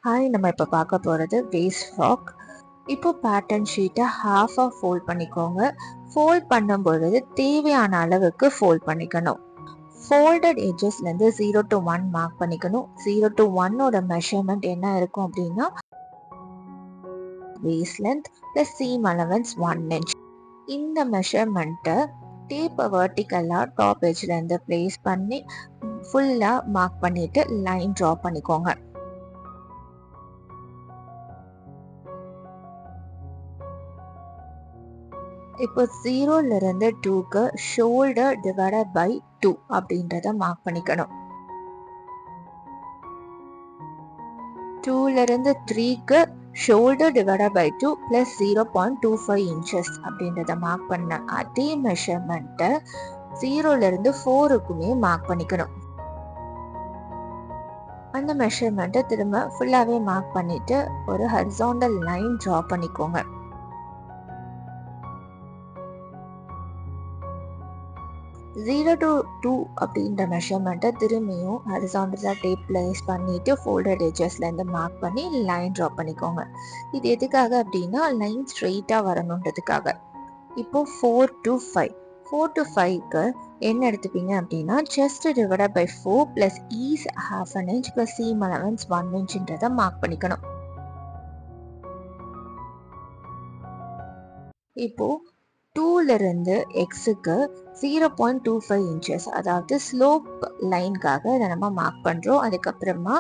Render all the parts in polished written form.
Hi, நம்ம இப்போ பார்க்க போகிறது வேஸ்ட் ஃப்ராக். இப்போ பேட்டர்ன் ஷீட்டை ஹாஃபாக ஃபோல்ட் பண்ணிக்கோங்க. ஃபோல்ட் பண்ணும் பொழுது தேவையான அளவுக்கு ஃபோல்ட் பண்ணிக்கணும். ஃபோல்டட் எட்ஜஸ்லேருந்து 0 to 1 மார்க் பண்ணிக்கணும். 0 to 1ஓட மெஷர்மெண்ட் என்ன இருக்கும் அப்படின்னா waist length plus seam allowance 1 inch. இந்த மெஷர்மெண்ட்டை டேப்பை வெர்டிக்கலாக டாப் எட்ஜ்லேருந்து பிளேஸ் பண்ணி ஃபுல்லாக மார்க் பண்ணிட்டு லைன் ட்ரா பண்ணிக்கோங்க. இப்போ 0லேருந்து 2க்கு ஷோல்டர் டிவைடட் பை 2 அப்படின்றத மார்க் பண்ணிக்கணும். 2லேருந்து 3க்கு shoulder divided by 2 plus 0.25 inches அப்படின்றத மார்க் பண்ண அதே மெஷர்மெண்ட்டை 0லேருந்து 4க்குமே மார்க் பண்ணிக்கணும். அந்த மெஷர்மெண்ட்டை திரும்ப ஃபுல்லாகவே மார்க் பண்ணிட்டு ஒரு ஹரிசாண்டல் லைன் ட்ரா பண்ணிக்கோங்க. 0 to 2 அப்படின்ற மெஷர்மெண்ட்டை திரும்பியும் ஹரிசாண்டலாக டேப் பிளேஸ் பண்ணிட்டு ஃபோல்டட் எட்ஜஸ்லேருந்து மார்க் பண்ணி லைன் ட்ரா பண்ணிக்கோங்க. இது எதுக்காக அப்படின்னா லைன் ஸ்ட்ரெயிட்டாக வரணுன்றதுக்காக. இப்போ 4 to 5 4 to 5க்கு என்ன எடுத்துப்பீங்க அப்படின்னா chest divided by 4 plus is ½ an inch plus seam allowance 1 inchன்றதை மார்க் பண்ணிக்கணும். இப்போ 2லேருந்து எக்ஸுக்கு 0.25 இன்ச்சஸ், அதாவது ஸ்லோப் லைனுக்காக இதை நம்ம மார்க் பண்ணுறோம். அதுக்கப்புறமா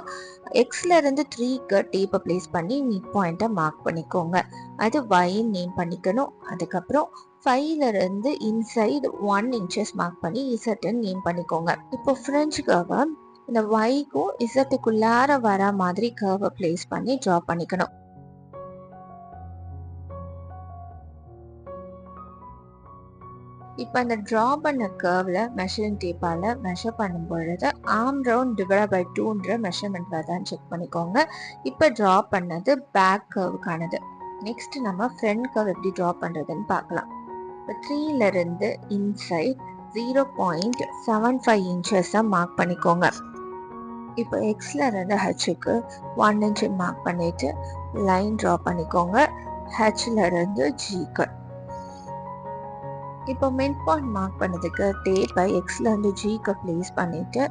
எக்ஸ்லேருந்து 3க்கு டேப்பை பிளேஸ் பண்ணி மிட் பாயிண்ட்டை மார்க் பண்ணிக்கோங்க. அது ஒய்ன்னு நேம் பண்ணிக்கணும். அதுக்கப்புறம் 5லேருந்து இன்சைடு 1 inches மார்க் பண்ணி இசட்டுன்னு நேம் பண்ணிக்கோங்க. இப்போ ஃப்ரெஞ்ச் கர்வை இந்த ஒய்க்கும் இசட்டுக்குள்ளார வர மாதிரி கர்வை பிளேஸ் பண்ணி ட்ரா பண்ணிக்கணும். இப்போ அந்த ட்ரா பண்ண கர்வில் மெஷரிங் டேப்பால் மெஷர் பண்ணும் பொழுது ஆர்ம் ரவுண்ட் டிவைட் பை 2ன்ற மெஷர்மெண்ட் வருதான்னு செக் பண்ணிக்கோங்க. இப்போ ட்ரா பண்ணது பேக் கர்வுக்கானது. நெக்ஸ்ட் நம்ம ஃப்ரண்ட் கர்வ் எப்படி ட்ரா பண்ணுறதுன்னு பார்க்கலாம். இப்போ 3லேருந்து இன்சைட் 0.75 இன்ச்சஸை மார்க் பண்ணிக்கோங்க. இப்போ எக்ஸ்லேருந்து ஹெச்சுக்கு 1 inch மார்க் பண்ணிவிட்டு லைன் ட்ரா பண்ணிக்கோங்க. ஹெச்லேருந்து ஜிக்கு. இப்போ மிட் பாயிண்ட் மார்க் பண்ணதுக்கு டேப்பை எக்ஸ்லேருந்து ஜிக்கு பிளேஸ் பண்ணிவிட்டு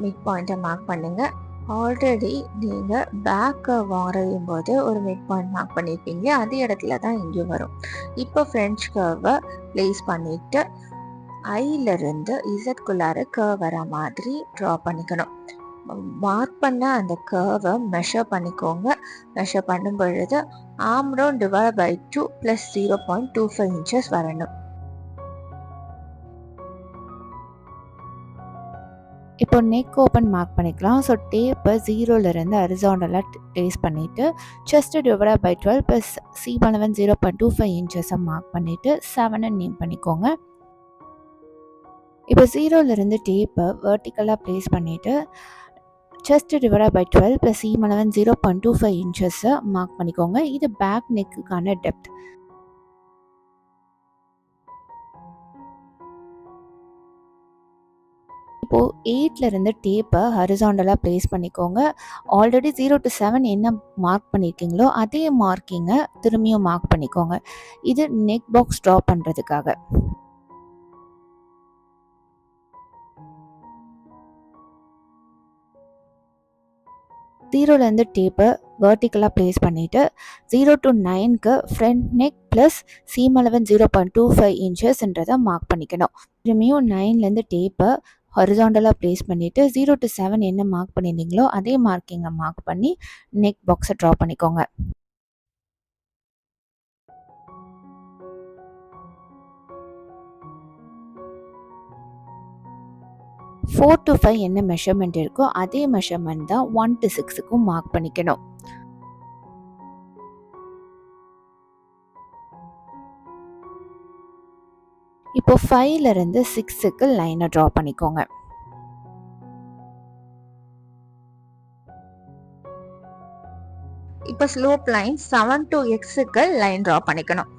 மிட் பாயிண்ட்டை மார்க் பண்ணுங்கள். ஆல்ரெடி நீங்கள் பேக்கை வரையும் போது ஒரு மிட் பாயிண்ட் மார்க் பண்ணியிருப்பீங்க, அதே இடத்துல தான் இங்கேயும் வரும். இப்போ ஃப்ரெஞ்ச் கர்வை பிளேஸ் பண்ணிவிட்டு ஐலேருந்து இசட்குள்ளார கர்வ் வர மாதிரி ட்ரா பண்ணிக்கணும். மார்க் பண்ண அந்த கர்வை மெஷர் பண்ணிக்கோங்க. மெஷர் பண்ணும் பொழுது arm round divide by 2 plus 0.25 inches வரணும். இப்போ நெக் ஓப்பன் மார்க் பண்ணிக்கலாம். ஸோ டேப்பை 0லேருந்து ஹரிசாண்டலாக ப்ளேஸ் பண்ணிவிட்டு chest divided by 12 plus seam allowance 0.25 இன்ச்சஸை மார்க் பண்ணிவிட்டு 7ன்னு நேம் பண்ணிக்கோங்க. இப்போ 0லேருந்து டேப்பை வெர்டிக்கலாக ப்ளேஸ் பண்ணிவிட்டு chest divided by 12 plus seam allowance 0.25 இன்ச்சஸை மார்க் பண்ணிக்கோங்க. இது பேக் நெக்குக்கான டெப்த். இப்போது 8லேருந்து டேப்பை ஹரிசாண்டலாக ப்ளேஸ் பண்ணிக்கோங்க. ஆல்ரெடி 0 to 7 என்ன மார்க் பண்ணியிருக்கீங்களோ அதே மார்க்கிங்கை திரும்பியும் மார்க் பண்ணிக்கோங்க. இது நெக் பாக்ஸ் ட்ரா பண்ணுறதுக்காக. ஜீரோலேருந்து டேப்பை வெர்டிக்கலாக ப்ளேஸ் பண்ணிவிட்டு 0 to 9க்கு front neck plus seam allowance 0.25 இன்ச்சஸ்ன்றதை மார்க் பண்ணிக்கணும். திரும்பியும் 9லேருந்து டேப்பை ஹரிசாண்டலாக ப்ளேஸ் பண்ணிவிட்டு 0 to 7 என்ன மார்க் பண்ணியிருந்தீங்களோ அதே மார்க்கிங்கை மார்க் பண்ணி நெக் பாக்ஸை ட்ரா பண்ணிக்கோங்க. 4 to 5 என்ன மெஷர்மெண்ட் இருக்கோ அதே மெஷர்மெண்ட் தான் 1 to 6க்கும் மார்க் பண்ணிக்கணும். இப்போ 5லேருந்து 6க்கு லைனை ட்ரா பண்ணிக்கோங்க. இப்போ ஸ்லோப் லைன் 7 to xக்கு லைன் ட்ரா பண்ணிக்கணும்.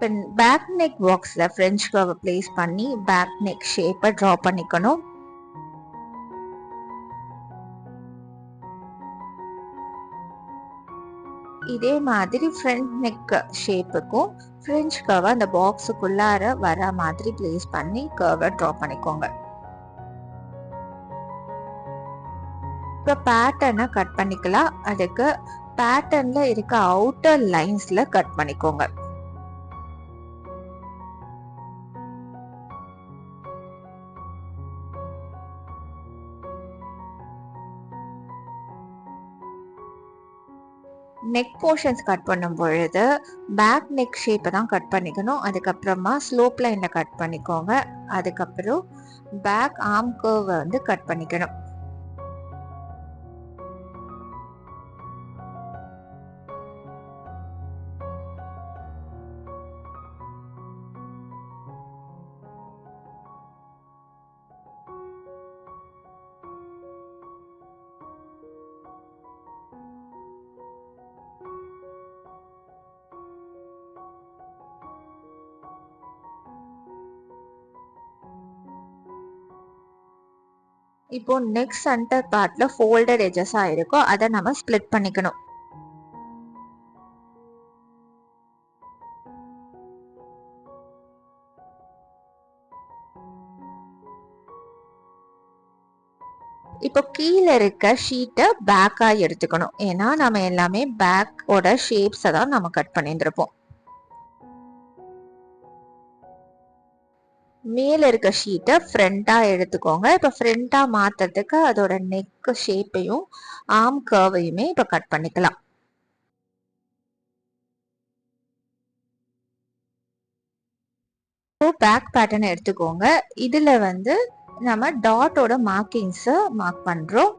இப்போ பேக் நெக் பாக்ஸ்ல ஃப்ரெஞ்ச் கர்வை பிளேஸ் பண்ணி பேக் நெக் ஷேப்பை ட்ரா பண்ணிக்கணும். இதே மாதிரி ஃப்ரண்ட் நெக் ஷேப்புக்கும் ஃப்ரெஞ்ச் கர்வை அந்த பாக்ஸுக்குள்ளார வர மாதிரி பிளேஸ் பண்ணி கர்வை ட்ரா பண்ணிக்கோங்க. இப்போ பேட்டர்னை கட் பண்ணிக்கலாம். அதுக்கு பேட்டர்ன்ல இருக்க அவுட்டர் லைன்ஸ்ல கட் பண்ணிக்கோங்க. நெக் போர்ஷன்ஸ் கட் பண்ணும் பொழுது பேக் நெக் ஷேப்பை தான் கட் பண்ணிக்கணும். அதுக்கப்புறமா ஸ்லோப் லைன்ல கட் பண்ணிக்கோங்க. அதுக்கப்புறம் பேக் ஆர்ம் கர்வை வந்து கட் பண்ணிக்கணும். இப்போ நெக் சென்டர் பார்ட்ல ஃபோல்டட் எட்ஜஸா இருக்கும், அதை நம்ம ஸ்ப்ளிட் பண்ணிக்கணும். இப்போ கீழே இருக்க ஷீட்டை பேக்கா எடுத்துக்கணும். ஏன்னா நம்ம எல்லாமே பேக்கோட ஷேப்ஸை தான் நம்ம கட் பண்ணியிருந்திருப்போம். மேல இருக்க ஷீட்டை ஃப்ரண்டா எடுத்துக்கோங்க. இப்ப ஃப்ரண்டா மாத்துறதுக்கு அதோட நெக் ஷேப்பையும் ஆர்ம் கர்வையுமே இப்ப கட் பண்ணிக்கலாம். பேக் பேட்டர்ன் எடுத்துக்கோங்க. இதுல வந்து நம்ம டாட்டோட மார்க்கிங்ஸ் மார்க் பண்றோம்.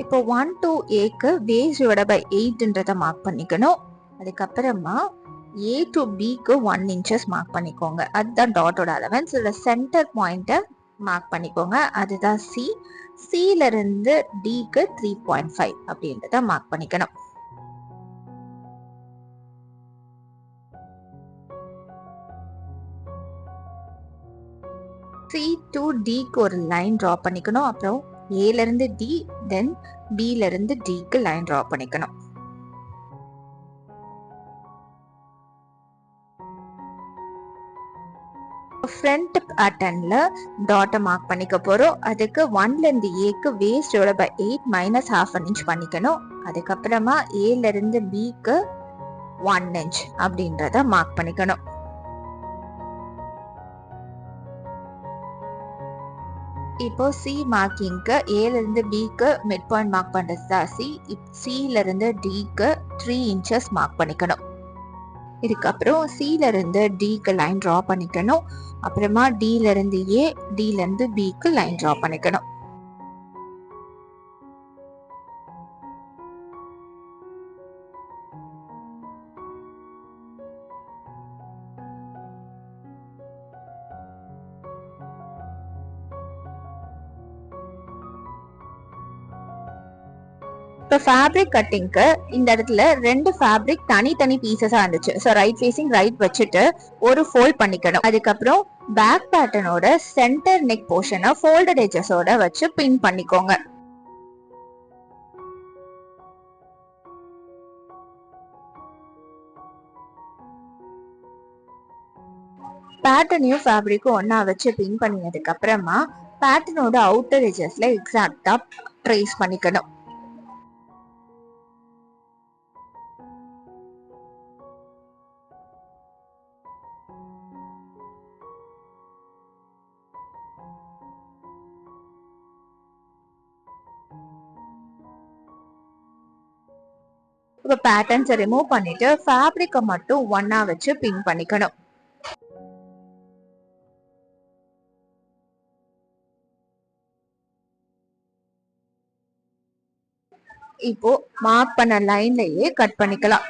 இப்போ 1 to Aக்கு வேஸ்ட் டிவைடட் பை 8ன்றத மார்க் பண்ணிக்கணும். அதுக்கப்புறமா A to Bக்கு 1 inches மார்க் பண்ணிக்கோங்க. அதுதான் டாட்டோட அலவன்ஸ். இதுல சென்டர் பாயிண்ட்டை மார்க் பண்ணிக்கோங்க. அதுதான் C. Cல இருந்து Dக்கு 3.5 அப்படின்றத மார்க் பண்ணிக்கணும். C to Dக்கு ஒரு லைன் டிரா பண்ணிக்கணும். அப்புறம் Aல இருந்து D, தென் Bல இருந்து Dக்கு லைன் டிரா பண்ணிக்கணும். ஃப்ரண்ட் பேட்டர்ன்ல டாட்டை மார்க் பண்ணிக்க போறோம். அதுக்கு 1ல இருந்து Aக்கு waist divided by 8 minus ½ inch பண்ணிக்கணும். அதுக்கப்புறமா Aல இருந்து Bக்கு 1 inch அப்படின்றத மார்க் பண்ணிக்கணும். இப்போ C மார்க்கிங்க்கு Aல இருந்து Bக்கு மிட் பாயிண்ட் மார்க் பண்றது தான் C. Cல இருந்து Dக்கு 3 inches மார்க் பண்ணிக்கணும். இதுக்கப்புறம் Cல இருந்து Dக்கு லைன் டிரா பண்ணிக்கணும். அப்புறமா Dல இருந்து A, Dல இருந்து Bக்கு லைன் டிரா பண்ணிக்கணும். இப்போ ஃபேப்ரிக் கட்டிங்க்கு இந்த இடத்துல 2 ஃபேப்ரிக் தனித்தனி பீசஸா இருந்துச்சு. ஸோ ரைட் ஃபேசிங் ரைட் வச்சுட்டு ஒரு ஃபோல்ட் பண்ணிக்கணும். அதுக்கப்புறம் பேக் பேட்டர்னோட சென்டர் நெக் போர்ஷனை ஃபோல்டட் எட்ஜஸோட வச்சு பின் பண்ணிக்கோங்க. பேட்டர்னையும் ஃபேப்ரிக்கும் ஒன்னா வச்சு பின் பண்ணினதுக்கு அப்புறமா பேட்டர்னோட அவுட்டர் எட்ஜஸ்ல எக்ஸாக்டா ட்ரேஸ் பண்ணிக்கணும். இப்போ பேட்டர்ன்ஸை ரிமூவ் பண்ணிட்டு ஃபேப்ரிக்கை மட்டும் ஒன்னா வச்சு பின் பண்ணிக்கணும். இப்போ மார்க் பண்ண லைன்லயே கட் பண்ணிக்கலாம்.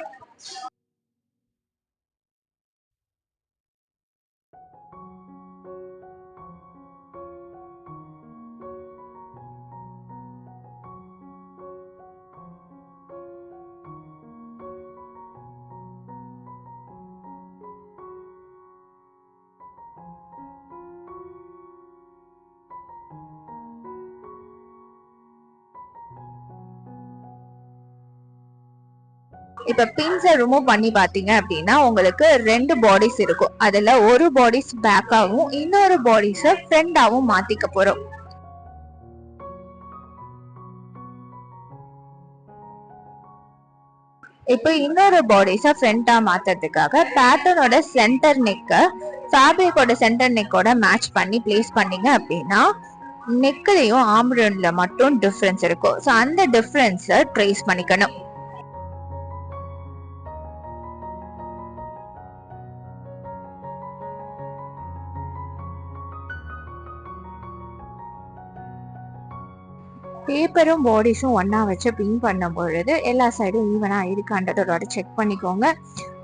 இப்ப பின்ஸை ரிமூவ் பண்ணி பாத்தீங்க அப்படின்னா உங்களுக்கு 2 பாடிஸ் இருக்கும். அதுல ஒரு பாடிஸ் பேக்காவும் இன்னொரு பாடிஸ ஃப்ரண்டாவும் மாத்திக்க போறோம். இப்போ இன்னொரு பாடிஸ ஃப்ரண்டா மாத்துறதுக்காக பேட்டர்னோட சென்டர் நெக்க ஃபேப்ரிக்கோட சென்டர் நெக்கோட மேட்ச் பண்ணி பிளேஸ் பண்ணீங்க அப்படின்னா நெக்லையும் ஆம்ரன்ல மட்டும் டிஃபரன்ஸ் இருக்கும். ஸோ அந்த டிஃபரன்ஸை ட்ரேஸ் பண்ணிக்கணும். பேப்பரும் பாடிஸும் ஒன்னா வச்சு பின் பண்ணும் பொழுது எல்லா சைடும் ஈவனா இருக்கான்றதோட செக் பண்ணிக்கோங்க.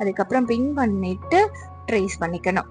அதுக்கப்புறம் பின் பண்ணிட்டு ட்ரேஸ் பண்ணிக்கணும்.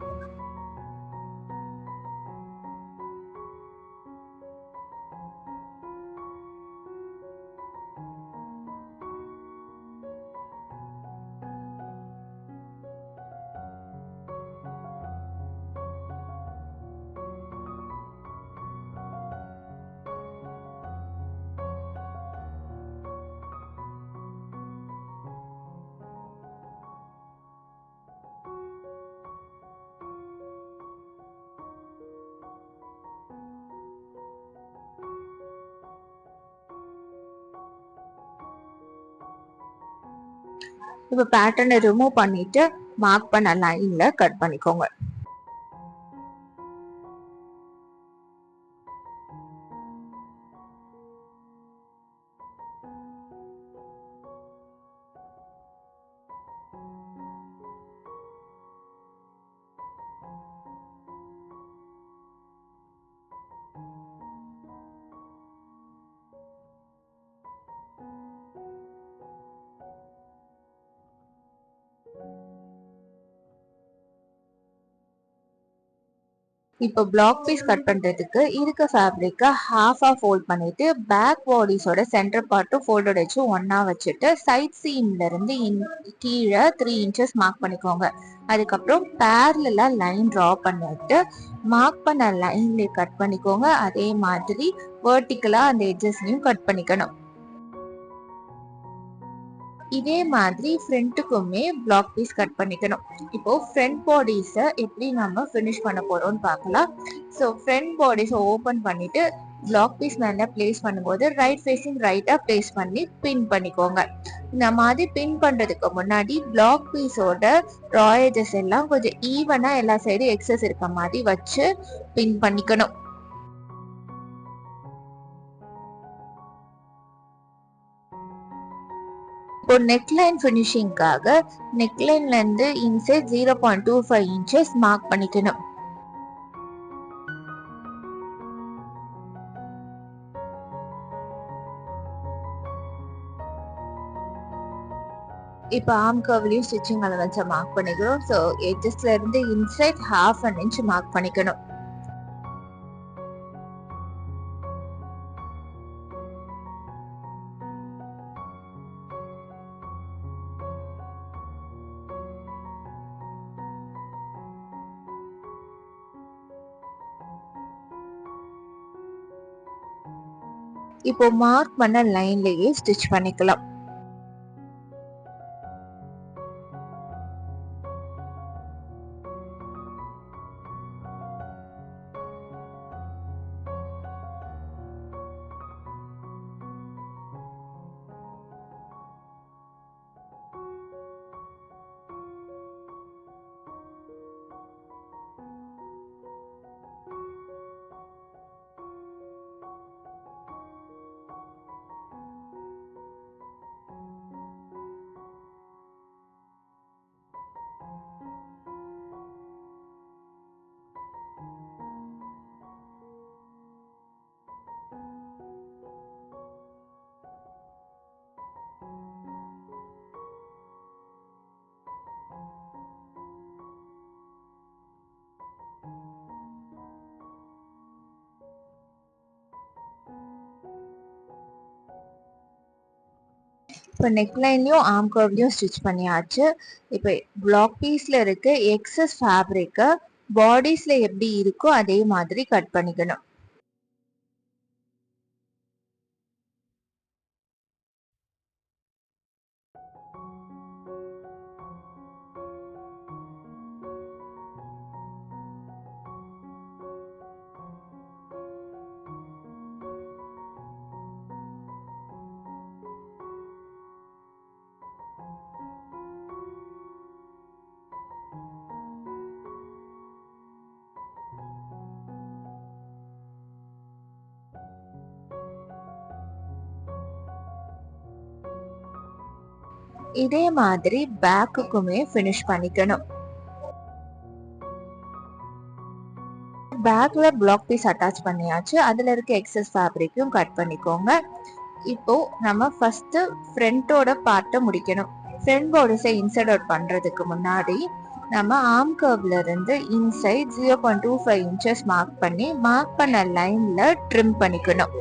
இப்ப பேட்டர்னை ரிமூவ் பண்ணிட்டு மார்க் பண்ண லைன்ல கட் பண்ணிக்கோங்க. இப்போ பிளாக் பீஸ் கட் பண்றதுக்கு இருக்க ஃபேப்ரிக்கை ஹாஃபா ஃபோல்ட் பண்ணிட்டு பேக் பாடிஸோட சென்டர் பார்ட்டும் ஃபோல்டட் வச்சு ஒன்னா வச்சுட்டு சைட் சீம்ல இருந்து கீழே 3 இன்ச்சஸ் மார்க் பண்ணிக்கோங்க. அதுக்கப்புறம் பேரலா லைன் டிரா பண்ணிட்டு மார்க் பண்ண லைன்ல கட் பண்ணிக்கோங்க. அதே மாதிரி வெர்டிக்கலா அந்த எட்ஜஸ்லயும் கட் பண்ணிக்கணும். இதே மாதிரி ஃப்ரண்ட்டுக்குமே பிளாக் பீஸ் கட் பண்ணிக்கணும். இப்போ ஃப்ரண்ட் பாடிஸ எப்படி நம்ம ஃபினிஷ் பண்ண போறோம்னு பார்க்கலாம். ஸோ ஃப்ரண்ட் பாடிஸை ஓபன் பண்ணிட்டு பிளாக் பீஸ் மேல பிளேஸ் பண்ணும்போது ரைட் ஃபேஸிங் ரைட்டா பிளேஸ் பண்ணி பின் பண்ணிக்கோங்க. இந்த மாதிரி பின் பண்றதுக்கு முன்னாடி பிளாக் பீஸோட ராயேஜஸ் எல்லாம் கொஞ்சம் ஈவனா எல்லா சைடும் எக்ஸஸ் இருக்க மாதிரி வச்சு பின் பண்ணிக்கணும். இப்போ நெக்லைன் ஃபினிஷிங்காக நெக்லைன்ல இருந்து இன்சைட் 0.25 இன்ச்சஸ் மார்க் பண்ணிக்கணும். இப்போ ஆர்ம் கர்வ்லயும் ஸ்டிச்சிங் அலவன்ஸை மார்க் பண்ணிக்கிறோம். ஸோ எட்ஜஸ்ல இருந்து இன்சைட் 1/2 இன்ச் மார்க் பண்ணிக்கணும். இப்போ மார்க் பண்ண லைன்லயே ஸ்டிச் பண்ணிக்கலாம். இப்போ நெக்லைன்லயும் ஆர்ம் கர்வ்லயும் ஸ்டிச் பண்ணியாச்சு. இப்போ பிளாக் பீஸ்ல இருக்க எக்ஸஸ் ஃபேப்ரிக்கை பாடிஸ்ல எப்படி இருக்கோ அதே மாதிரி கட் பண்ணிக்கணும். இதே மாதிரி பேக்குக்குமே ஃபினிஷ் பண்ணிக்கணும். பேக்ல பிளாக் பீஸ் அட்டாச் பண்ணியாச்சு. அதுல இருக்க எக்ஸஸ் ஃபேப்ரிக்கும் கட் பண்ணிக்கோங்க. இப்போ நம்ம ஃபர்ஸ்ட் ஃப்ரண்டோட பார்ட்டை முடிக்கணும். ஃப்ரண்ட் பார்டர்ஸை இன்சர்ட் அவுட் பண்றதுக்கு முன்னாடி நம்ம ஆர்ம் கர்வ்ல இருந்து இன்சைட் 0.25 இன்ச்சஸ் மார்க் பண்ண லைன்ல ட்ரிம் பண்ணிக்கணும்.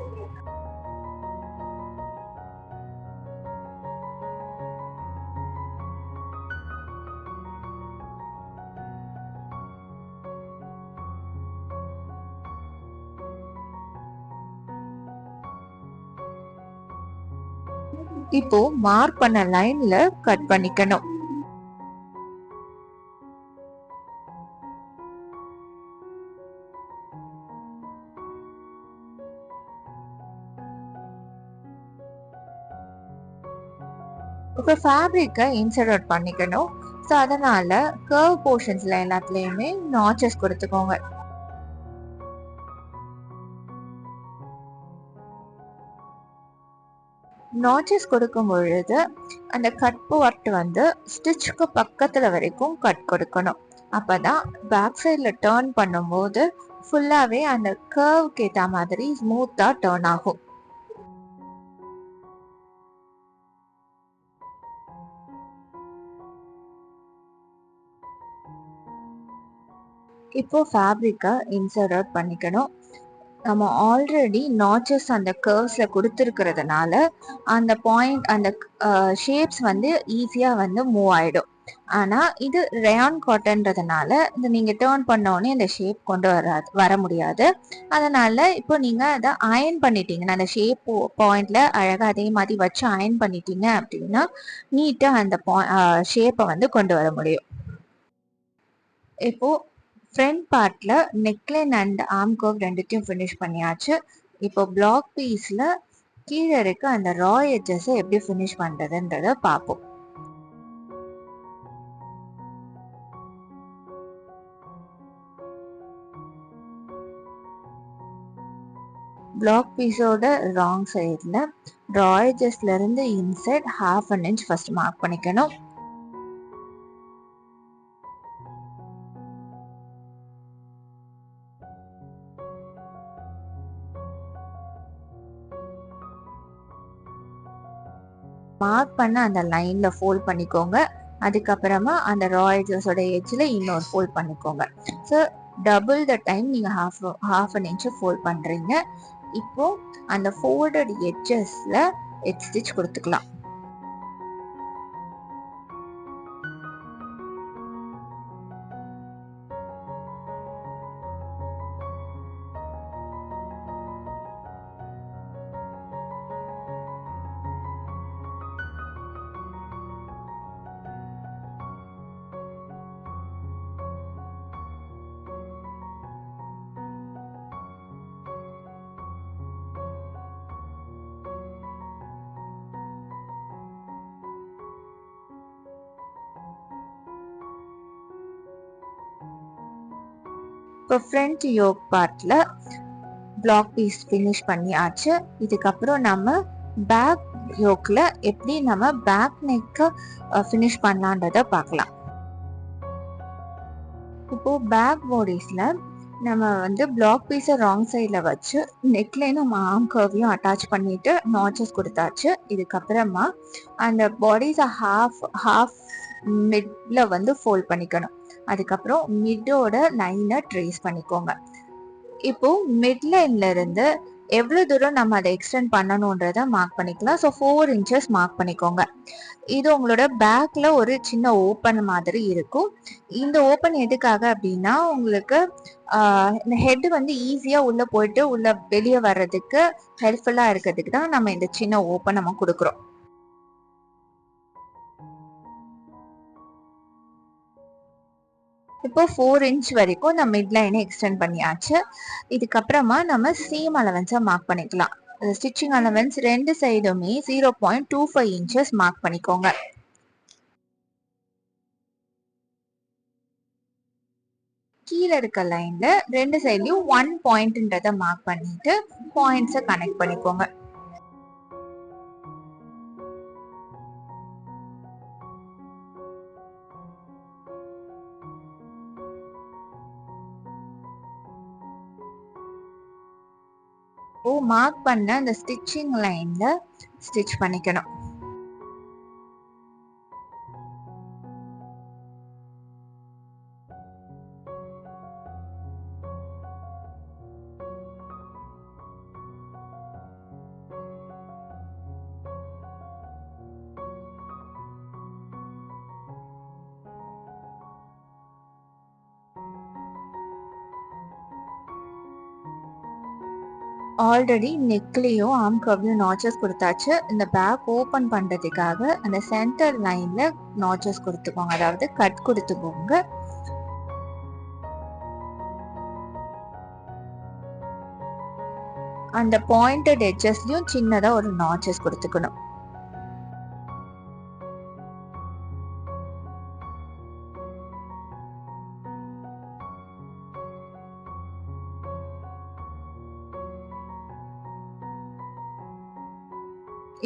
இப்போ மார்க் பண்ண லைன்ல கட் பண்ணிக்கணும். இப்போ ஃபேப்ரிக்கை இன்சர்ட் அவுட் பண்ணிக்கணும். ஸோ அதனால கர்வ் போர்ஷன்ஸ்ல எல்லாத்துலயுமே நாச்சஸ் கொடுத்துக்கோங்க. நாச்சஸ் கொடுக்கும் பொழுது அந்த கட் பார்ட் வந்து ஸ்டிச்சுக்கு பக்கத்துல வரைக்கும் கட் கொடுக்கணும். அப்பதான் பேக் சைட்ல டர்ன் பண்ணும்போது ஃபுல்லாவே அந்த கர்வ்க்கு ஏத்த மாதிரி ஸ்மூத்தா டர்ன் ஆகும். இப்போ ஃபேப்ரிக்கை இன்சர்ட் அவுட் பண்ணிக்கணும். நம்ம ஆல்ரெடி நாச்சஸ் அந்த கர்வ்ஸ்ல கொடுத்துருக்கிறதுனால அந்த பாயிண்ட் அந்த ஷேப்ஸ் வந்து ஈஸியா வந்து மூவ் ஆயிடும். ஆனா இது ரயான் காட்டன்றதுனால இது நீங்க டேர்ன் பண்ண உடனே அந்த ஷேப் கொண்டு வர முடியாது. அதனால இப்போ நீங்க அதை அயன் பண்ணிட்டீங்கன்னா அந்த ஷேப் பாயிண்ட்ல அழகா அதே மாதிரி வச்சு அயன் பண்ணிட்டீங்க அப்படின்னா நீட்டா அந்த ஷேப்பை வந்து கொண்டு வர முடியும். இப்போ ஃப்ரண்ட் பார்ட்ல நெக்லைன் அண்ட் ஆர்ம் கர்வ் ரெண்டுத்தையும் ஃபினிஷ் பண்ணியாச்சு. இப்போ பிளாக் பீஸ்ல கீழே இருக்க அந்த ரா எட்ஜஸை எப்படி ஃபினிஷ் பண்றதுன்றத பார்ப்போம். பிளாக் பீஸோட ராங் சைட்ல ரா எட்ஜஸ்ல இருந்து இன்சைட் 1/2 inch ஃபர்ஸ்ட் மார்க் பண்ணிக்கணும். மார்க் பண்ண அந்த லைன்ல ஃபோல்ட் பண்ணிக்கோங்க. அதுக்கப்புறமா அந்த ரா எட்ஜஸோட எட்ஜ்ல இன்னொரு ஃபோல்ட் பண்ணிக்கோங்க. ஸோ டபுள் த டைம் நீங்க ஹாஃப் அன் இன்ச் ஃபோல்ட் பண்றீங்க. இப்போ அந்த ஃபோல்டட் எட்ஜஸ்ல எட் ஸ்டிச் கொடுத்துக்கலாம். இப்போ ஃப்ரண்ட் யோக் பார்ட்ல பிளாக் பீஸ் ஃபினிஷ் பண்ணியாச்சு. இதுக்கப்புறம் நம்ம பேக் யோக்ல எப்படி நம்ம பேக் நெக் ஃபினிஷ் பண்ணலான்றத பார்க்கலாம். இப்போ பேக் பாடிஸ்ல நம்ம வந்து பிளாக் பீஸை ராங் சைட்ல வச்சு நெக்லைனும் ஆர்ம் கர்வையும் அட்டாச் பண்ணிட்டு நாச்சஸ் கொடுத்தாச்சு. இதுக்கப்புறமா அந்த பாடிஸை ஹாஃப் மிட்ல வந்து ஃபோல்ட் பண்ணிக்கணும். அதுக்கப்புறம் மிட்டோட லைனை ட்ரேஸ் பண்ணிக்கோங்க. இப்போ மிட் லைன்ல இருந்து எவ்வளவு தூரம் நம்ம அதை எக்ஸ்டெண்ட் பண்ணணும்ன்றத மார்க் பண்ணிக்கலாம். ஸோ 4 inches மார்க் பண்ணிக்கோங்க. இது உங்களோட பேக்ல ஒரு சின்ன ஓப்பன் மாதிரி இருக்கும். இந்த ஓப்பன் எதுக்காக அப்படின்னா உங்களுக்கு இந்த ஹெட் வந்து ஈஸியா உள்ள போயிட்டு உள்ள வெளியே வர்றதுக்கு ஹெல்ப்ஃபுல்லா இருக்கிறதுக்கு தான் நம்ம இந்த சின்ன ஓப்பன் நம்ம கொடுக்குறோம். இப்போ 4 inch வரைக்கும் நம்ம மிட் லைனை எக்ஸ்டெண்ட் பண்ணியாச்சு. இதுக்கப்புறமா நம்ம சீம் அலவன்ஸை மார்க் பண்ணிக்கலாம். ஸ்டிச்சிங் அலவன்ஸ் ரெண்டு சைடுமே 0.25 inches மார்க் பண்ணிக்கோங்க. கீழே இருக்க லைன்ல ரெண்டு சைட்லயும் 1 பாயிண்ட்ன்றத மார்க் பண்ணிட்டு பாயிண்ட்ஸை கனெக்ட் பண்ணிக்கோங்க. இப்போது மார்க் பண்ண அந்த ஸ்டிச்சிங் லைனில் ஸ்டிச் பண்ணிக்கணும். ஆல்ரெடி நெக்லேயும் ஆர்ம் கர்வ்லையும் நாச்சஸ் கொடுத்தாச்சு. இந்த பேக் ஓப்பன் பண்ணுறதுக்காக அந்த சென்டர் லைனில் நாச்சஸ் கொடுத்துக்கோங்க, அதாவது கட் கொடுத்துக்கோங்க. அந்த பாயிண்டட் எட்ஜஸ்லையும் சின்னதாக ஒரு நாச்சஸ் கொடுத்துக்கணும்.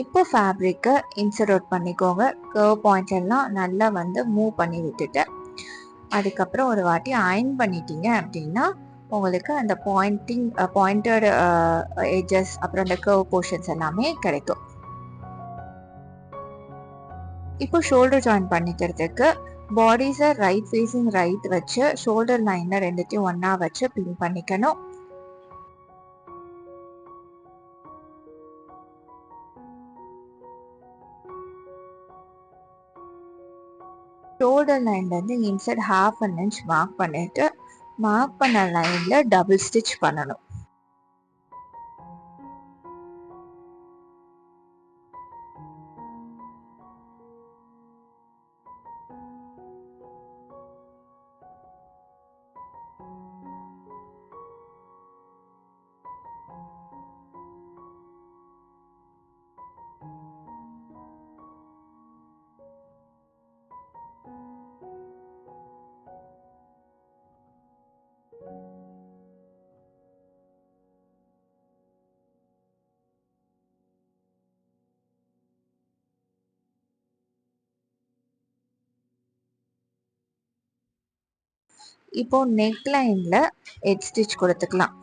இப்போ ஃபேப்ரிக்கை இன்சர்ட் அவுட் பண்ணிக்கோங்க. கர்வ் பாயிண்ட் எல்லாம் நல்லா மூவ் பண்ணி விட்டுட்டு அதுக்கப்புறம் ஒரு வாட்டி அயன் பண்ணிட்டீங்க அப்படின்னா உங்களுக்கு அந்த பாயிண்டட் எட்ஜஸ் அப்புறம் அந்த கர்வ் போர்ஷன்ஸ் எல்லாமே கிடைக்கும். இப்போ ஷோல்டர் ஜாயின் பண்ணிக்கிறதுக்கு பாடிஸை ரைட் ஃபேஸிங் ரைட் வச்சு ஷோல்டர் லைனில் ரெண்டுத்தையும் ஒன்றா வச்சு பின் பண்ணிக்கணும். ஷோல்டர் லைன்லேருந்து இன்சைட் 1/2 inch மார்க் பண்ணிட்டு மார்க் பண்ண லைனில் டபுள் ஸ்டிச் பண்ணணும். இப்போ நெக் லைன்ல எட் ஸ்டிச் கொடுத்துக்கலாம்.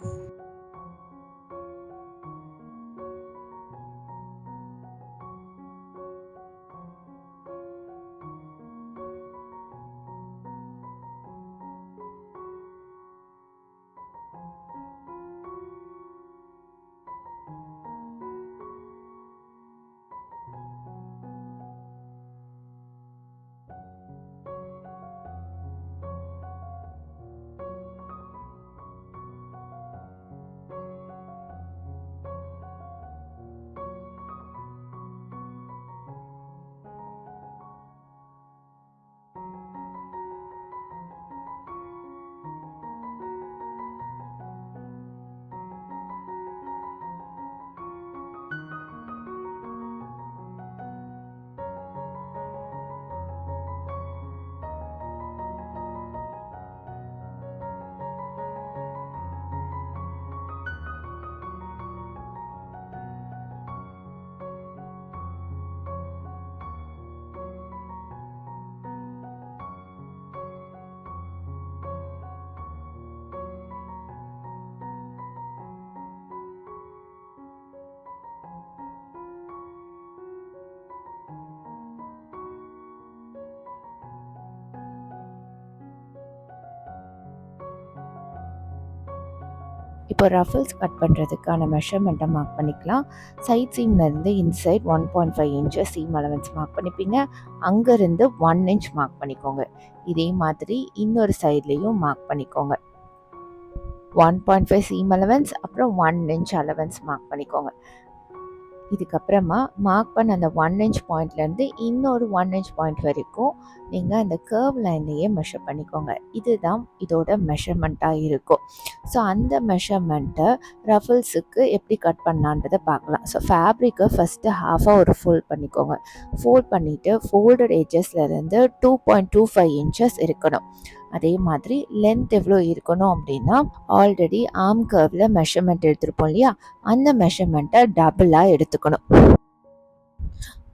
இப்போ ரஃபிள்ஸ் கட் பண்ணுறதுக்கான மெஷர்மெண்ட்டை மார்க் பண்ணிக்கலாம். சைட் சீம்லேருந்து inside 1.5 inches seam allowance mark பண்ணிப்பீங்க. அங்கேருந்து 1 inch மார்க் பண்ணிக்கோங்க. இதே மாதிரி இன்னொரு சைட்லேயும் மார்க் பண்ணிக்கோங்க. 1.5 சீம் அலவன்ஸ் அப்புறம் 1 inch அலவன்ஸ் மார்க் பண்ணிக்கோங்க. இதுக்கப்புறமா மார்க் பண்ண அந்த 1 inch பாயிண்ட்லேருந்து இன்னொரு 1 inch பாயிண்ட் வரைக்கும் நீங்கள் அந்த கர்வ் லைன்லேயே மெஷர் பண்ணிக்கோங்க. இதுதான் இதோட மெஷர்மெண்ட்டாக இருக்கும். ஸோ அந்த மெஷர்மெண்ட்டை ரஃபிள்ஸுக்கு எப்படி கட் பண்ணலான்றதை பார்க்கலாம். ஸோ ஃபேப்ரிக்கை ஃபஸ்ட்டு ஹாஃபாக ஒரு ஃபோல்ட் பண்ணிக்கோங்க. ஃபோல்ட் பண்ணிவிட்டு ஃபோல்டட் எட்ஜஸ்லேருந்து 2.25 inches இருக்கணும். அதே மாதிரி லென்த் எவ்வளோ இருக்கணும் அப்படின்னா ஆல்ரெடி ஆர்ம் கர்வில் மெஷர்மெண்ட் எடுத்துருப்போம் இல்லையா, அந்த மெஷர்மெண்ட்டை டபுளாக எடுத்துக்கணும்.